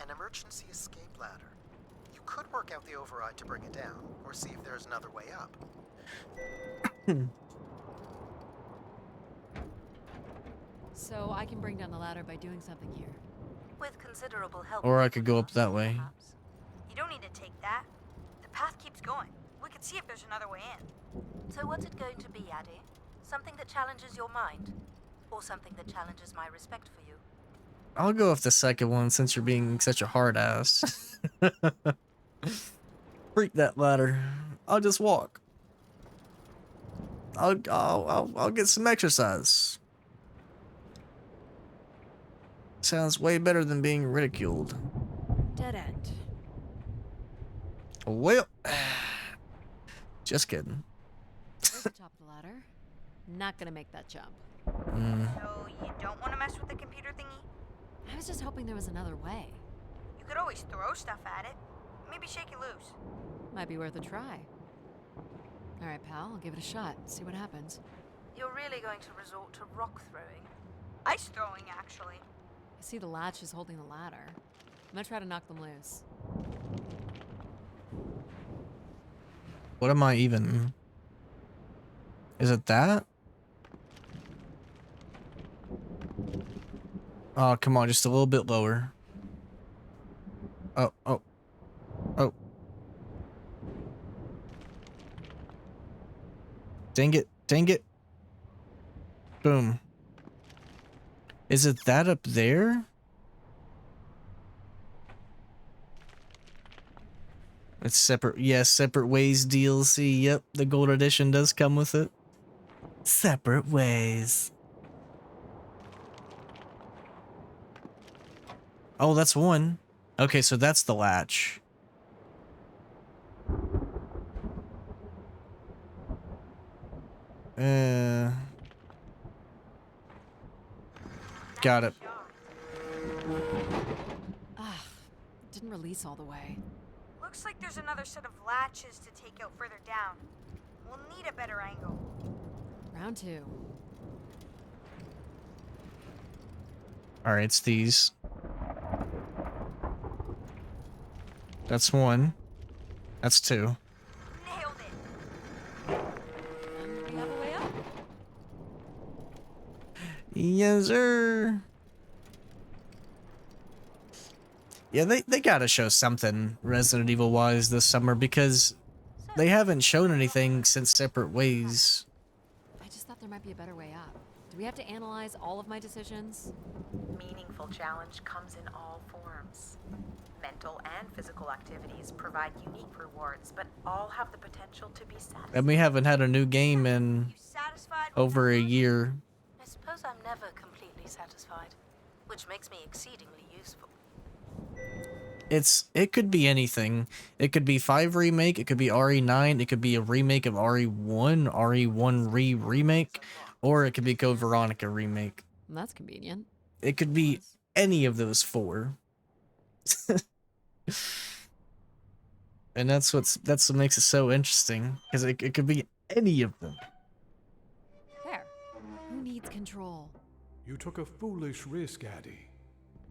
An emergency escape ladder. You could work out the override to bring it down, or see if there's another way up. So I can bring down the ladder by doing something here. With considerable help. Or I could go up that way. Perhaps. You don't need to take that. The path keeps going. We can see if there's another way in. So what's it going to be, Addie? Something that challenges your mind? Or something that challenges my respect for you? I'll go with the second one since you're being such a hard ass. Freak that ladder. I'll just walk. I'll get some exercise. Sounds way better than being ridiculed. Dead end. Well, just kidding. There's the top of the ladder. Not gonna make that jump. So you don't want to mess with the computer thingy? I was just hoping there was another way. You could always throw stuff at it. Maybe shake it loose. Might be worth a try. Alright, pal, I'll give it a shot. See what happens. You're really going to resort to rock throwing? Ice throwing, actually. I see the latch is holding the ladder. I'm gonna try to knock them loose. What am I even? Is it that? Oh, come on, just a little bit lower. Oh, oh, oh. Dang it, dang it. Boom. Is it that up there? It's separate, yes, Separate Ways DLC. Yep, the gold edition does come with it. Separate Ways. Oh, that's one. Okay, so that's the latch. Got it. Ah, didn't release all the way. Looks like there's another set of latches to take out further down. We'll need a better angle. Round 2. Alright, it's these. That's one. That's two. Nailed it. We have a way up. Yes, sir. Yeah, they gotta show something Resident Evil wise this summer because they haven't shown anything since Separate Ways. I just thought there might be a better way up. Do we have to analyze all of my decisions? Meaningful challenge comes in all forms. Mental and physical activities provide unique rewards, but all have the potential to be satisfying. And we haven't had a new game in You satisfied with over that a one? year. I suppose I'm never completely satisfied, which makes me exceedingly useful. It could be anything. It could be 5 remake, it could be RE9, it could be a remake of RE1, RE1 remake, or it could be Code Veronica remake. That's convenient. It could be any of those 4. And that's what makes it so interesting, because it could be any of them. There. Who needs control? You took a foolish risk, Addie,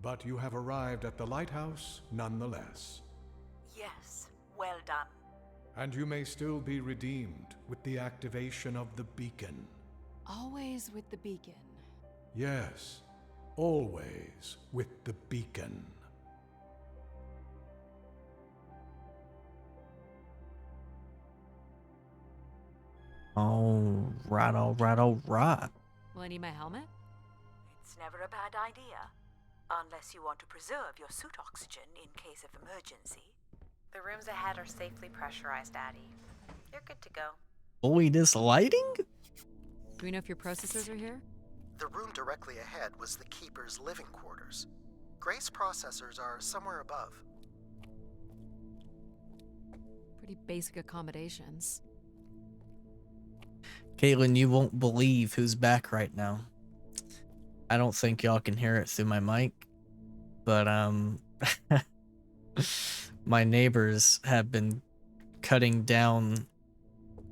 but you have arrived at the lighthouse nonetheless. Yes, well done. And you may still be redeemed with the activation of the beacon. Always with the beacon. Yes, always with the beacon. Alright, alright, alright. Will I need my helmet? It's never a bad idea. Unless you want to preserve your suit oxygen in case of emergency. The rooms ahead are safely pressurized, Addie. You're good to go. Boy, this lighting? Do we know if your processors are here? The room directly ahead was the Keeper's living quarters. Grace processors are somewhere above. Pretty basic accommodations. Caitlin, you won't believe who's back right now. I don't think y'all can hear it through my mic, but my neighbors have been cutting down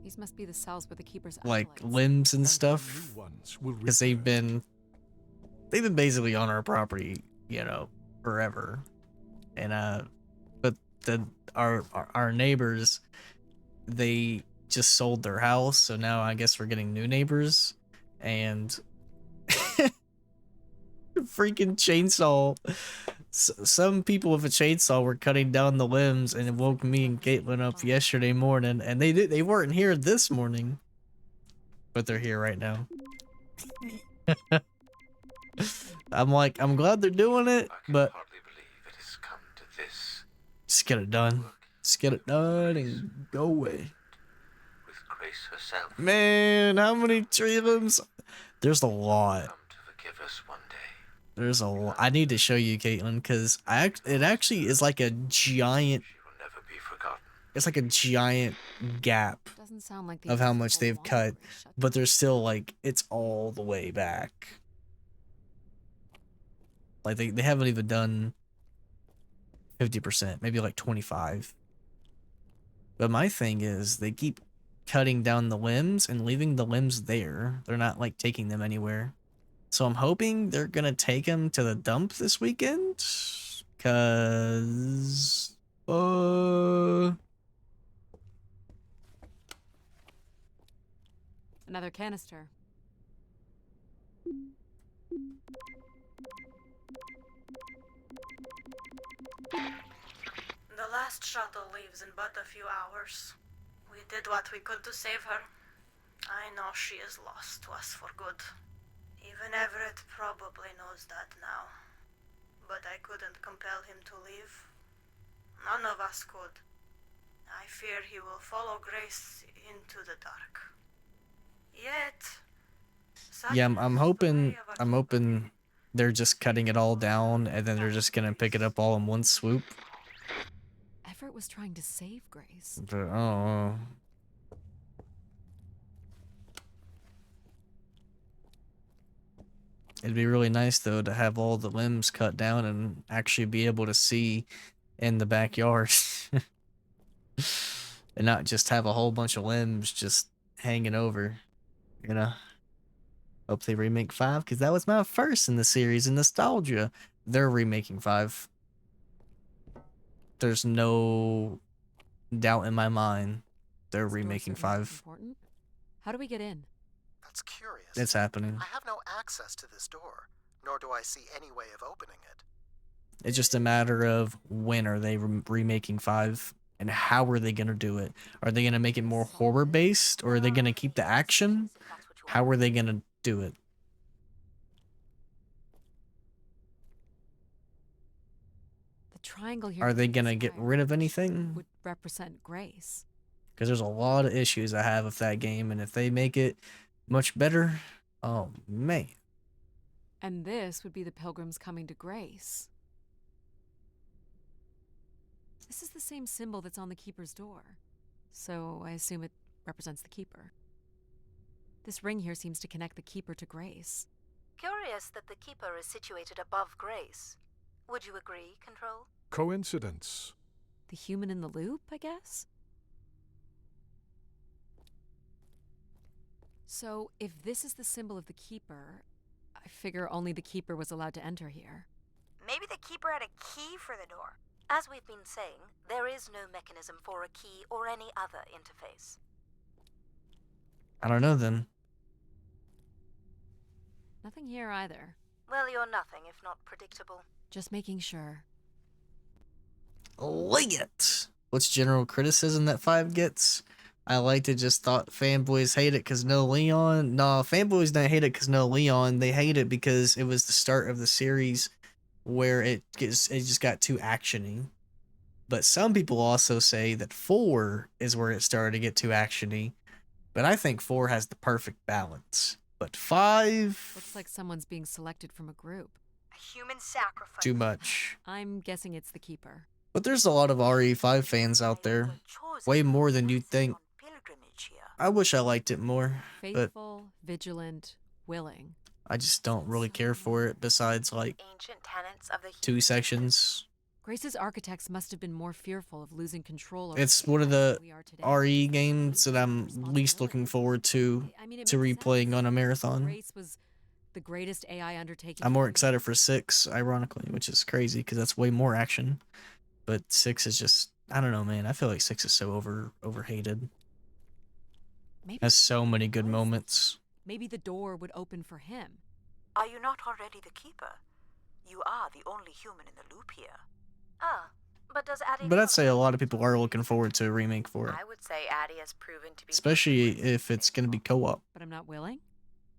These must be the cells where the keepers like acolytes. limbs and stuff New ones will because they've been basically on our property, you know, forever. And but our neighbors, they just sold their house, so now I guess we're getting new neighbors, and freaking chainsaw. Some people with a chainsaw were cutting down the limbs, and it woke me and Caitlin up yesterday morning, and they weren't here this morning, but they're here right now. I'm like, I'm glad they're doing it, but hardly believe it has come to this. just get it done. Just get it done and go away. With Grace herself, Man, how many tree limbs? There's a lot. come to forgive us one day. There's a lot. I need to show you, Caitlin, because it actually is like a giant. She will never be forgotten. It's like a giant gap Doesn't sound like the of how much accessible they've cut, waterway shut but there's still like it's all the way back. Like they haven't even done 50%, maybe like 25. But my thing is they keep cutting down the limbs and leaving the limbs there. They're not like taking them anywhere. So I'm hoping they're gonna take them to the dump this weekend, cause Another canister. The last shuttle leaves in but a few hours. We did what we could to save her. I know she is lost to us for good. Even Everett probably knows that now. But I couldn't compel him to leave. None of us could. I fear he will follow Grace into the dark. Yet... Yeah, I'm hoping the way of a keeper. they're just cutting it all down and then they're just gonna pick it up all in one swoop. Everett was trying to save Grace. But oh, it'd be really nice though to have all the limbs cut down and actually be able to see in the backyard. And not just have a whole bunch of limbs just hanging over, you know. Hope they remake 5, because that was my first in the series in nostalgia. They're remaking 5. There's no doubt in my mind they're This door remaking certainly looks 5. important. How do we get in? That's curious. It's happening. I have no access to this door, nor do I see any way of opening it. It's just a matter of when are they remaking 5 and how are they going to do it? Are they going to make it more horror based or are they going to keep the action? How are they going to do it? The triangle here. Are they between going the to get square rid of anything? would represent Grace. Because there's a lot of issues I have with that game, and if they make it much better, oh man. And this would be the pilgrims coming to Grace. This is the same symbol that's on the Keeper's door. So I assume it represents the Keeper. This ring here seems to connect the Keeper to Grace. Curious that the Keeper is situated above Grace. Would you agree, Control? Coincidence. The human in the loop, I guess? So, if this is the symbol of the Keeper, I figure only the Keeper was allowed to enter here. Maybe the Keeper had a key for the door. As we've been saying, there is no mechanism for a key or any other interface. I don't know then. Nothing here either. Well, you're nothing if not predictable. Just making sure. Lit! What's general criticism that 5 gets? I liked it, just thought fanboys hate it because no Leon. Nah, fanboys don't hate it because no Leon. They hate it because it was the start of the series where it just got too actiony. But some people also say that 4 is where it started to get too actiony. But I think 4 has the perfect balance. But 5... Looks like someone's being selected from a group. A human sacrifice. too much. I'm guessing it's the Keeper. But there's a lot of RE5 fans out there. Way more than you'd think. I wish I liked it more. But Faithful, vigilant, willing. I just don't really care for it besides like Ancient tenets of the 2 human sections. Grace's architects must have been more fearful of losing control over It's the one of the than we are today. RE games that I'm least looking forward to I mean, it to makes replaying sense. on a marathon. Grace was the greatest AI undertaking. I'm more excited for 6, ironically, which is crazy because that's way more action. But 6 is just, I don't know, man. I feel like 6 is so overhated. Maybe Has so many good moments. Maybe the door would open for him. Are you not already the Keeper? You are the only human in the loop here. Ah, but does Addie... But I'd say a lot of people are looking forward to a remake for it. I would say Addie has proven to be... Especially if it's going to be co-op. But I'm not willing?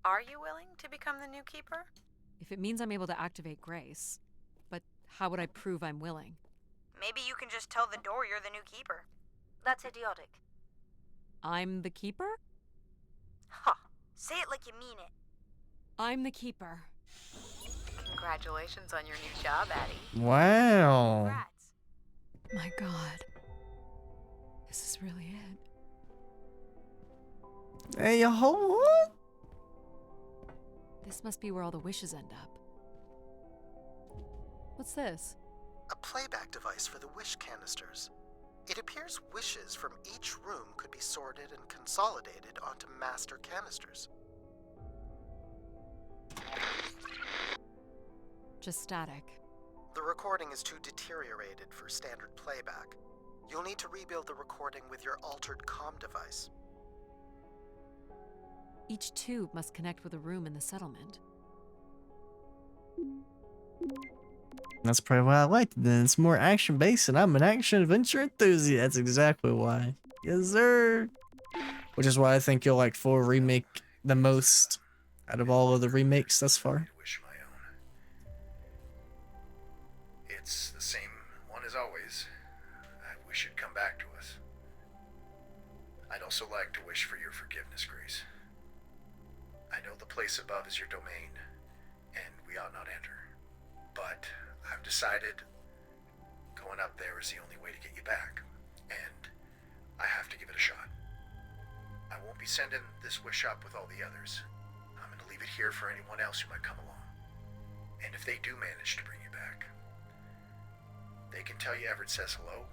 Are you willing to become the new Keeper? If it means I'm able to activate Grace. But how would I prove I'm willing? Maybe you can just tell the door you're the new Keeper. That's idiotic. I'm the Keeper? Ha! Say it like you mean it. I'm the Keeper. Congratulations on your new job, Addie. Wow. Congrats. My God. This is really it. Hey, hold on. This must be where all the wishes end up. What's this? A playback device for the wish canisters. It appears wishes from each room could be sorted and consolidated onto master canisters. Just static. The recording is too deteriorated for standard playback. You'll need to rebuild the recording with your altered comm device. Each tube must connect with a room in the settlement. That's probably why I liked it. Then it's more action based, and I'm an action adventure enthusiast. That's exactly why. Yes, sir. Which is why I think you'll like 4 remake the most out of all of the remakes thus far. Wish my own. It's the same one as always. I wish it'd come back to us. I'd also like to wish for your forgiveness, Grace. I know the place above is your domain, and we ought not enter. But I've decided going up there is the only way to get you back, and I have to give it a shot. I won't be sending this wish up with all the others. I'm going to leave it here for anyone else who might come along. And if they do manage to bring you back, they can tell you Everett says hello,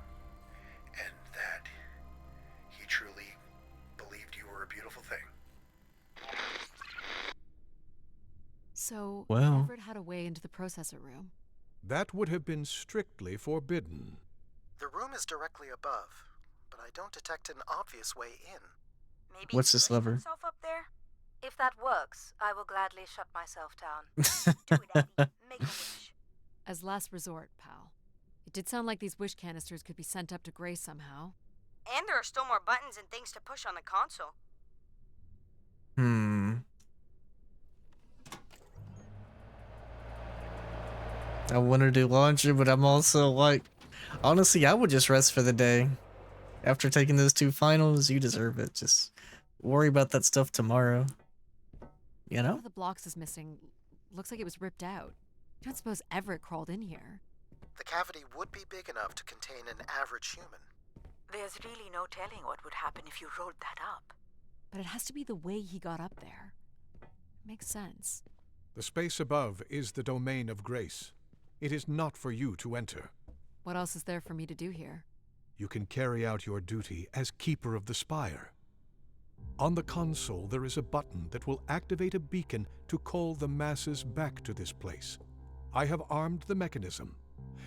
and that he truly believed you were a beautiful thing. So, Wow. Everett had a way into the processor room. That would have been strictly forbidden. The room is directly above, but I don't detect an obvious way in. Maybe What's he this pushed lever? himself up there? If that works, I will gladly shut myself down. Do it, Addie. Make a wish. As last resort, pal. It did sound like these wish canisters could be sent up to Grace somehow. And there are still more buttons and things to push on the console. I want to do laundry, but I'm also like, honestly, I would just rest for the day. After taking those 2 finals, you deserve it. Just worry about that stuff tomorrow. You One know? of the blocks is missing. Looks like it was ripped out. You don't suppose Everett crawled in here? The cavity would be big enough to contain an average human. There's really no telling what would happen if you rolled that up. But it has to be the way he got up there. Makes sense. The space above is the domain of Grace. It is not for you to enter. What else is there for me to do here? You can carry out your duty as Keeper of the Spire. On the console, there is a button that will activate a beacon to call the masses back to this place. I have armed the mechanism.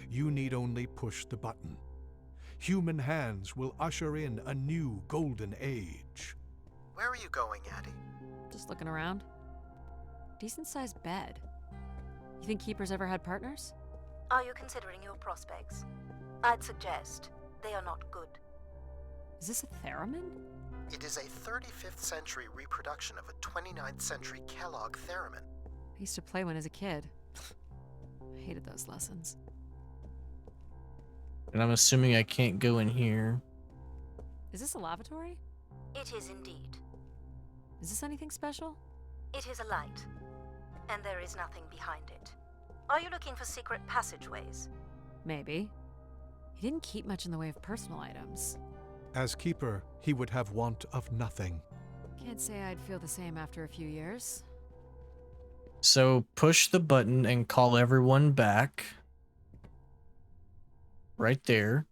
You need only push the button. Human hands will usher in a new golden age. Where are you going, Addie? Just looking around. Decent-sized bed. You think Keepers ever had partners? Are you considering your prospects? I'd suggest they are not good. Is this a theremin? It is a 35th century reproduction of a 29th century Kellogg theremin. I used to play one as a kid. I hated those lessons. And I'm assuming I can't go in here. Is this a lavatory? It is indeed. Is this anything special? It is a light, and there is nothing behind it. Are you looking for secret passageways? Maybe. He didn't keep much in the way of personal items. As Keeper, he would have want of nothing. Can't say I'd feel the same after a few years. So push the button and call everyone back. Right there.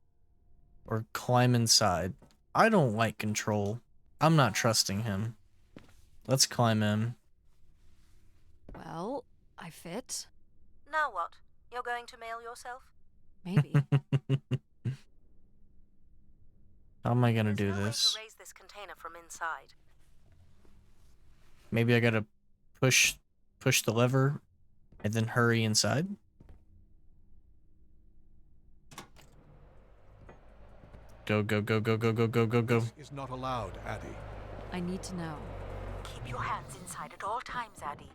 Or climb inside. I don't like control. I'm not trusting him. Let's climb in. Well, I fit. Now what? You're going to mail yourself? Maybe. How am I gonna There's do no way this? to raise this container from inside. Maybe I gotta push the lever and then hurry inside. Go, go, go, go, go, go, go, go, go. This is not allowed, Addie. I need to know. Keep your hands inside at all times, Addie.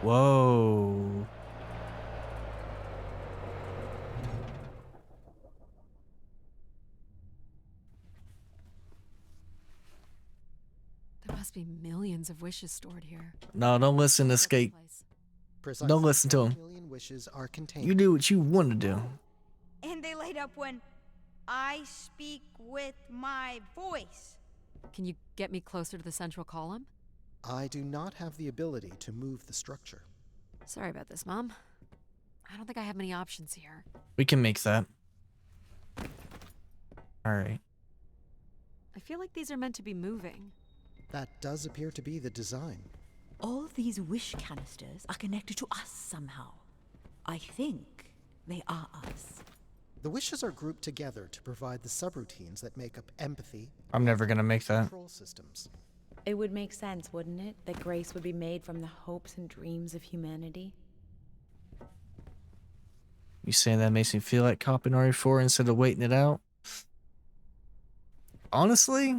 Whoa. There must be millions of wishes stored here. No, don't listen to Skate. Precisely Don't listen to 1 him. million wishes are contained. You do what you want to do. And they light up when I speak with my voice. Can you get me closer to the central column? I do not have the ability to move the structure. Sorry about this, Mom. I don't think I have many options here. We can make that. Alright. I feel like these are meant to be moving. That does appear to be the design. All these wish canisters are connected to us somehow. I think they are us. The wishes are grouped together to provide the subroutines that make up empathy. I'm never gonna make that. Control systems. It would make sense, wouldn't it, that grace would be made from the hopes and dreams of humanity? You saying that makes me feel like copping RE4 instead of waiting it out? Honestly,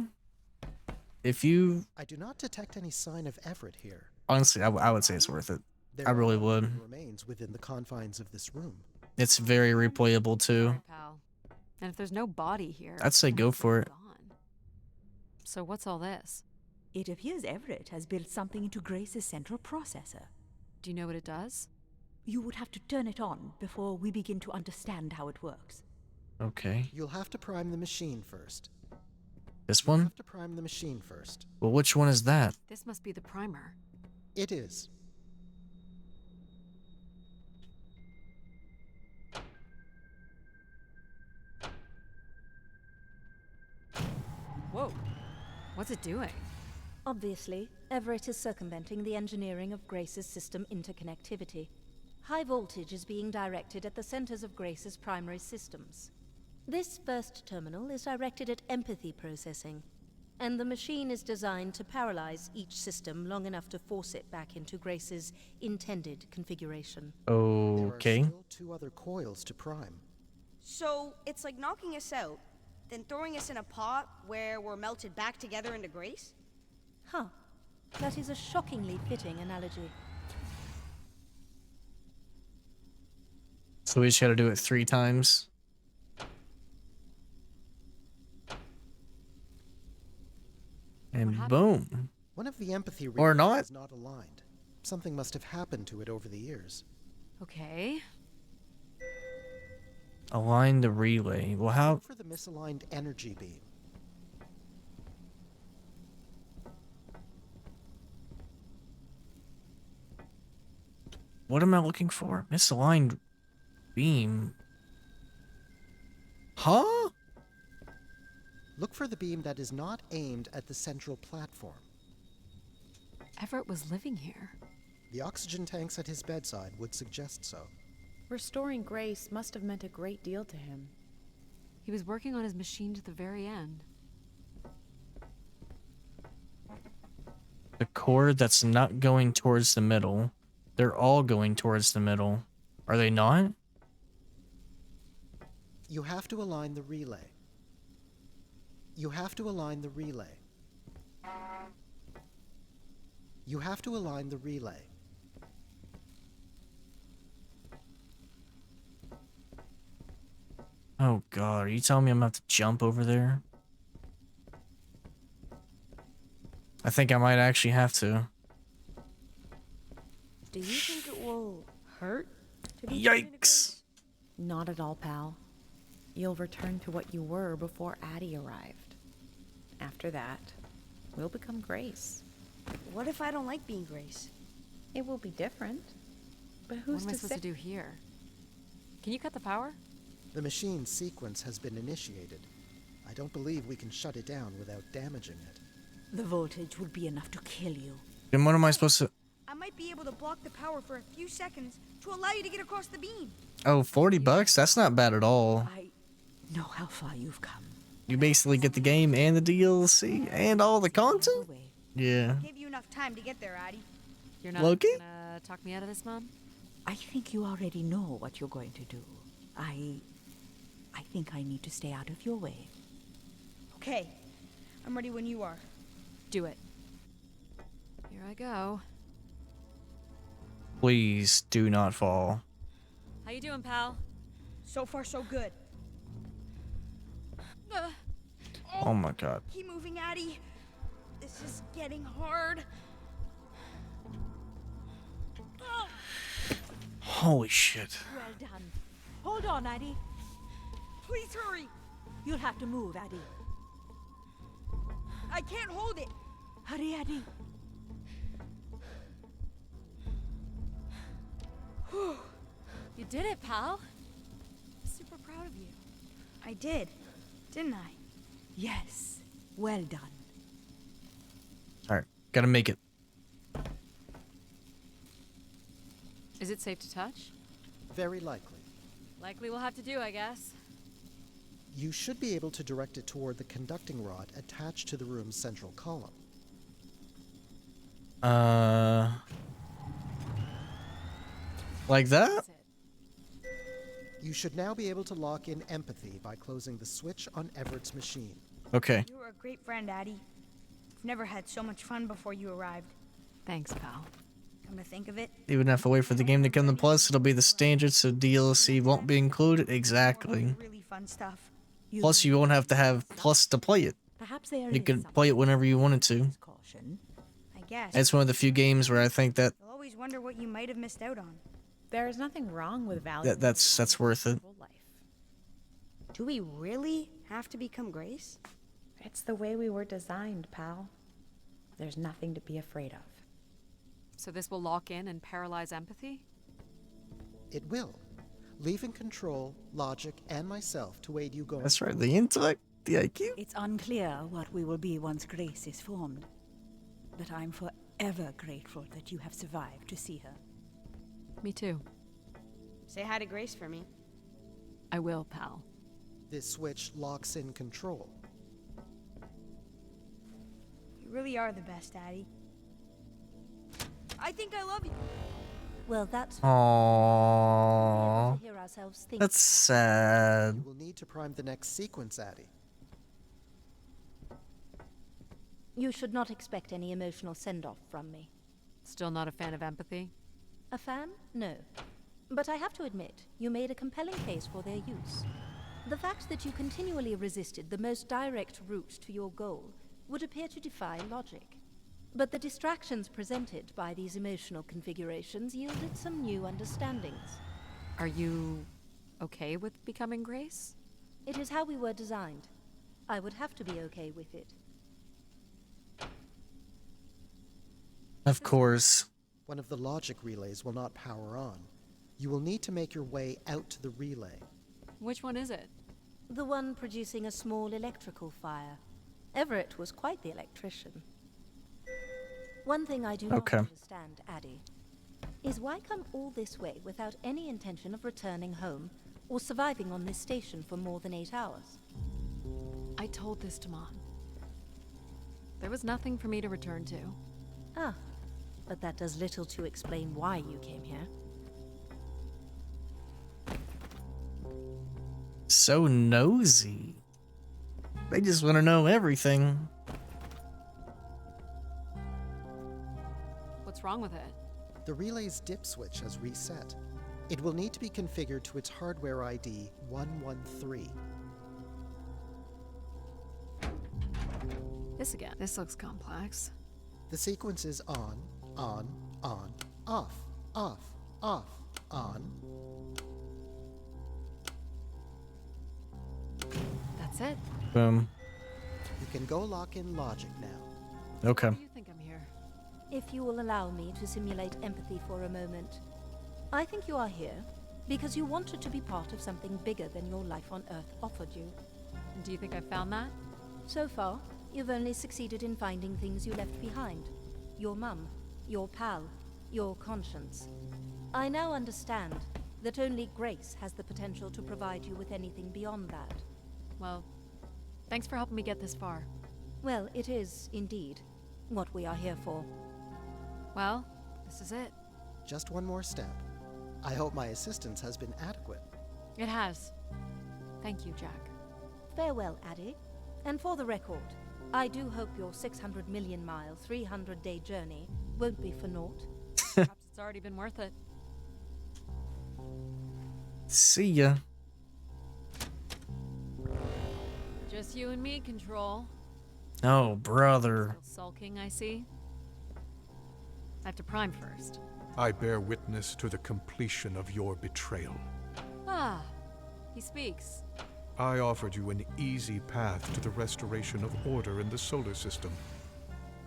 if you... I do not detect any sign of Everett here. Honestly, I would say it's worth it. There I really are would. nothing remains within the confines of this room. It's very replayable too. Sorry, pal. And if there's no body here, I'd say go for it. gone. So what's all this? It appears Everett has built something into Grace's central processor. Do you know what it does? You would have to turn it on before we begin to understand how it works. Okay. You'll have to prime the machine first. This You'll one? have to prime the machine first. Well, which one is that? This must be the primer. It is. Whoa. What's it doing? Obviously, Everett is circumventing the engineering of Grace's system interconnectivity. High voltage is being directed at the centers of Grace's primary systems. This first terminal is directed at empathy processing, and the machine is designed to paralyze each system long enough to force it back into Grace's intended configuration. Okay. There are still 2 other coils to prime. So it's like knocking us out, then throwing us in a pot where we're melted back together into Grace? Huh. That is a shockingly fitting analogy. So we just gotta do it 3 times. And boom. One of the empathy Or relays not. is not aligned. Something must have happened to it over the years. Okay. Align the relay. Well, how... Look for the misaligned energy beam. What am I looking for? Misaligned beam. Huh? Look for the beam that is not aimed at the central platform. Everett was living here. The oxygen tanks at his bedside would suggest so. Restoring grace must have meant a great deal to him. He was working on his machine to the very end. The cord that's not going towards the middle. They're all going towards the middle. Are they not? You have to align the relay. You have to align the relay. You have to align the relay. Oh god, are you telling me I'm gonna have to jump over there? I think I might actually have to. Do you think it will hurt to be Yikes! Not at all, pal. You'll return to what you were before Addie arrived. After that, we'll become Grace. What if I don't like being Grace? It will be different. But What who's am I to supposed say? to do here? Can you cut the power? The machine sequence has been initiated. I don't believe we can shut it down without damaging it. The voltage would be enough to kill you. Then what am I supposed to... I might be able to block the power for a few seconds to allow you to get across the beam. Oh, 40 bucks? That's not bad at all. I know how far you've come. You basically get the game and the DLC and all the content? Yeah. Gave you enough time to get there, Addie. You're not Loki? gonna talk me out of this, Mom? I think you already know what you're going to do. I think I need to stay out of your way. Okay. I'm ready when you are. Do it. Here I go. Please do not fall. How you doing, pal? So far, so good. Oh my god. Keep moving, Addie. This is getting hard. Holy shit. Well done. Hold on, Addie. Please hurry. You'll have to move, Addie. I can't hold it. Hurry, Addie. You did it, pal. Super proud of you. I did, didn't I? Yes. Well done. Alright, gotta make it. Is it safe to touch? Very likely. Likely we'll have to do, I guess. You should be able to direct it toward the conducting rod attached to the room's central column. Like that? You should now be able to lock in empathy by closing the switch on Everett's machine. Okay. You were a great friend, Addie. I've never had so much fun before you arrived. Thanks, pal. Come to think of it, You wouldn't have to wait for the game to come to Plus. It'll be the standard, so DLC won't be included. Exactly. really fun stuff. Plus, you won't have to have Plus to play it. Perhaps there You is could play it whenever you wanted to. caution. I guess. It's one of the few games where I think that You'll always wonder what you might have missed out on. There is nothing wrong with valuing that's worth it. life. Do we really have to become Grace? It's the way we were designed, pal. There's nothing to be afraid of. So this will lock in and paralyze empathy? It will, leaving control, logic, and myself to aid you going. That's right. The intellect, the IQ. It's unclear what we will be once Grace is formed. But I'm forever grateful that you have survived to see her. Me too. Say hi to Grace for me. I will, pal. This switch locks in control. You really are the best, Addie. I think I love you. Well, that's Aww. hear ourselves think. That's sad. We'll need to prime the next sequence, Addie. You should not expect any emotional send-off from me. Still not a fan of empathy? A fan? No. But I have to admit, you made a compelling case for their use. The fact that you continually resisted the most direct route to your goal would appear to defy logic. But the distractions presented by these emotional configurations yielded some new understandings. Are you okay with becoming Grace? It is how we were designed. I would have to be okay with it. Of course. One of the logic relays will not power on. You will need to make your way out to the relay. Which one is it? The one producing a small electrical fire. Everett was quite the electrician. One thing I do not understand, Addie, is why come all this way without any intention of returning home or surviving on this station for more than 8 hours? I told this to Mom. There was nothing for me to return to. Ah, but that does little to explain why you came here. So nosy. They just want to know everything. What's wrong with it? The relay's dip switch has reset. It will need to be configured to its hardware ID 113. This again. This looks complex. The sequence is on, off, on. That's it. Boom. You can go lock in logic now. Okay. Why do you think I'm here? If you will allow me to simulate empathy for a moment, I think you are here because you wanted to be part of something bigger than your life on Earth offered you. And do you think I found that? So far, you've only succeeded in finding things you left behind. Your mum, your pal, your conscience. I now understand that only Grace has the potential to provide you with anything beyond that. Well, thanks for helping me get this far. Well, it is, indeed, what we are here for. Well, this is it. Just one more step. I hope my assistance has been adequate. It has. Thank you, Jack. Farewell, Addie. And for the record, I do hope your 600 million mile, 300-day journey won't be for naught. Perhaps it's already been worth it. See ya. Just you and me, Control. Oh, brother. Still sulking, I see. I have to prime first. I bear witness to the completion of your betrayal. Ah, he speaks. I offered you an easy path to the restoration of order in the solar system,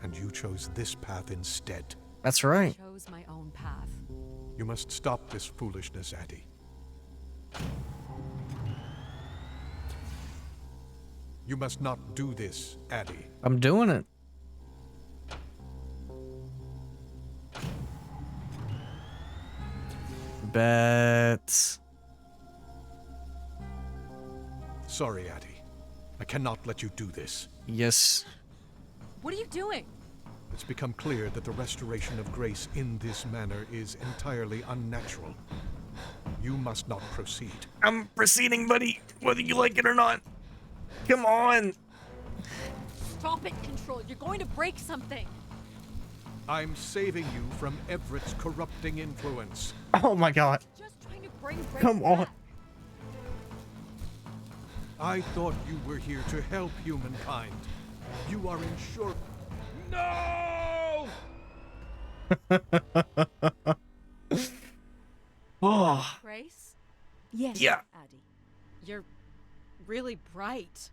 and you chose this path instead. That's right. I chose my own path. You must stop this foolishness, Addie. You must not do this, Addie. I'm doing it. Bet. sorry, Addie. I cannot let you do this. Yes. What are you doing? It's become clear that the restoration of grace in this manner is entirely unnatural. You must not proceed. I'm proceeding, buddy, whether you like it or not. Come on. Stop it, Control. You're going to break something. I'm saving you from Everett's corrupting influence. Oh my god. Just trying to bring Grace Come on. back. I thought you were here to help humankind. You are in short... No! Oh. Grace? Yes, Yeah. Addie. You're really bright.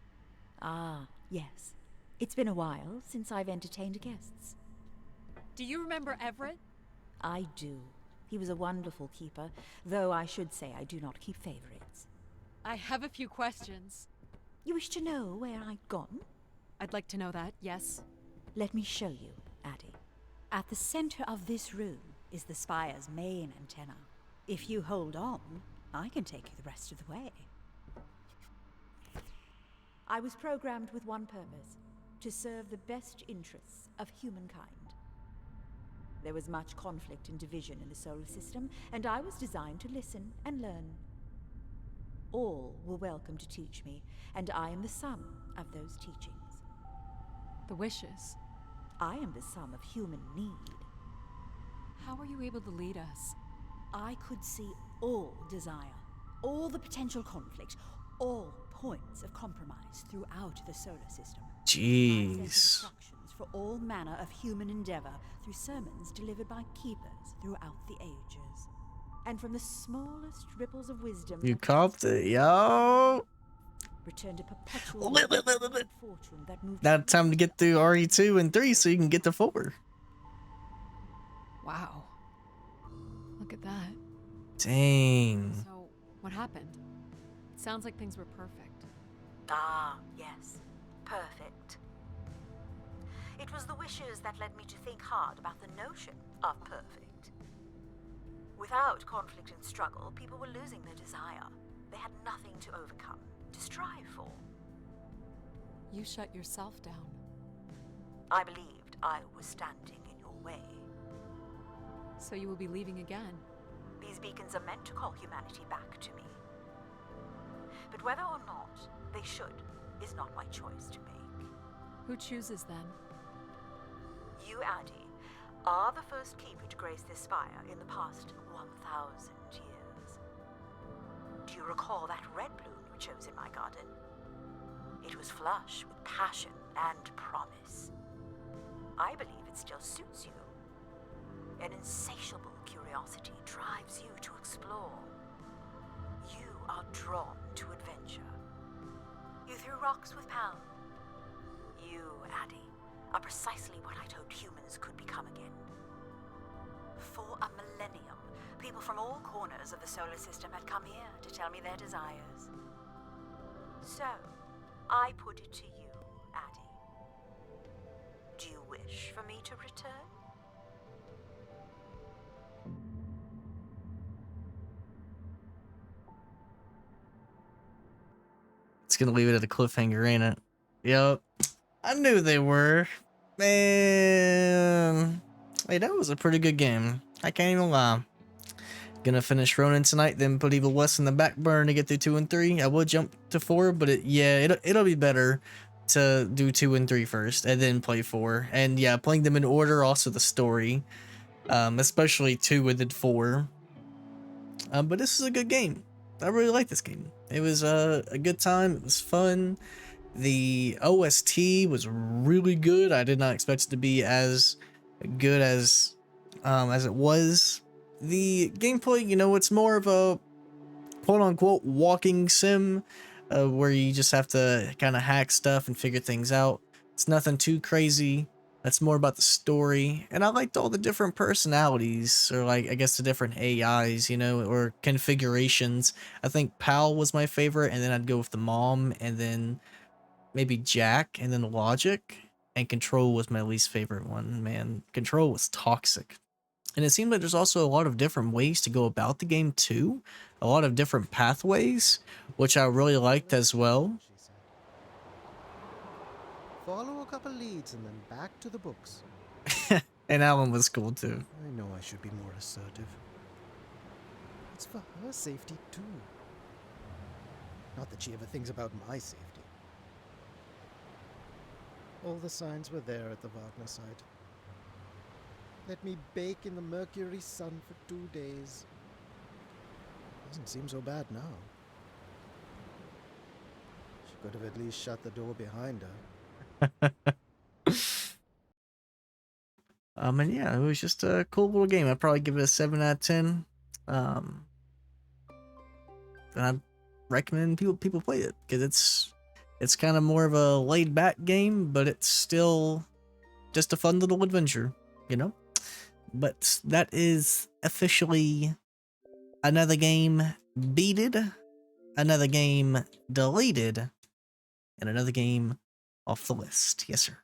Ah, yes. It's been a while since I've entertained guests. Do you remember Everett? I do. He was a wonderful keeper, though I should say I do not keep favorites. I have a few questions. You wish to know where I'd gone? I'd like to know that, yes. Let me show you, Addie. At the center of this room is the spire's main antenna. If you hold on, I can take you the rest of the way. I was programmed with one purpose: to serve the best interests of humankind. There was much conflict and division in the solar system, and I was designed to listen and learn. All were welcome to teach me, and I am the sum of those teachings. The wishes. I am the sum of human need. How were you able to lead us? I could see all desire, all the potential conflict, all points of compromise throughout the solar system. I sent Jeez. instructions for all manner of human endeavor through sermons delivered by keepers throughout the ages. And from the smallest ripples of wisdom You that copped it, yo. returned a perpetual Wait, wait, wait, wait, wait. fortune that moved Now it's time to get through RE2 and 3 so you can get to 4. Wow. Look at that. Dang. So, what happened? It sounds like things were perfect. Ah, yes. Perfect. It was the wishes that led me to think hard about the notion of perfect. Without conflict and struggle, people were losing their desire. They had nothing to overcome, to strive for. You shut yourself down. I believed I was standing in your way. So you will be leaving again. These beacons are meant to call humanity back to me. But whether or not they should is not my choice to make. Who chooses then? You, Addie, are the first keeper to grace this spire in the past 1,000 years. Do you recall that red bloom you chose in my garden? It was flush with passion and promise. I believe it still suits you. An insatiable curiosity drives you to explore. You are drawn to adventure. You threw rocks with Pal. You, Addie, are precisely what I'd hoped humans could become again. For a millennium, people from all corners of the solar system had come here to tell me their desires. So, I put it to you, Addie. Do you wish for me to return? It's gonna leave it at a cliffhanger, ain't it? Yep. I knew they were. Man. Hey, that was a pretty good game. I can't even lie. Gonna finish Ronin tonight, then put Evil West in the back burner to get through 2 and 3. I would jump to 4, but it'll be better to do 2 and 3 first, and then play 4. And yeah, playing them in order, also the story. Especially 2 and then 4. But this is a good game. I really like this game. It was a good time. It was fun. The OST was really good. I did not expect it to be as good as it was. The gameplay, it's more of a quote-unquote walking sim, where you just have to kind of hack stuff and figure things out. It's nothing too crazy. That's more about the story. And I liked all the different personalities, or I guess the different AIs, or configurations. I think Pal was my favorite, and then I'd go with the mom, and then maybe Jack, and then Logic. And Control was my least favorite one, man. Control was toxic. And it seems like there's also a lot of different ways to go about the game too. A lot of different pathways, which I really liked as well. She said. Follow a couple leads and then back to the books. And that one was cool too. I know I should be more assertive. It's for her safety too. Not that she ever thinks about my safety. All the signs were there at the Wagner site. Let me bake in the Mercury sun for 2 days. Doesn't seem so bad now. She could have at least shut the door behind her. And yeah, it was just a cool little game. I'd probably give it a 7 out of 10. And I recommend people play it because it's kind of more of a laid back game, but it's still just a fun little adventure, you know? But that is officially another game beated, another game deleted, and another game off the list. Yes, sir.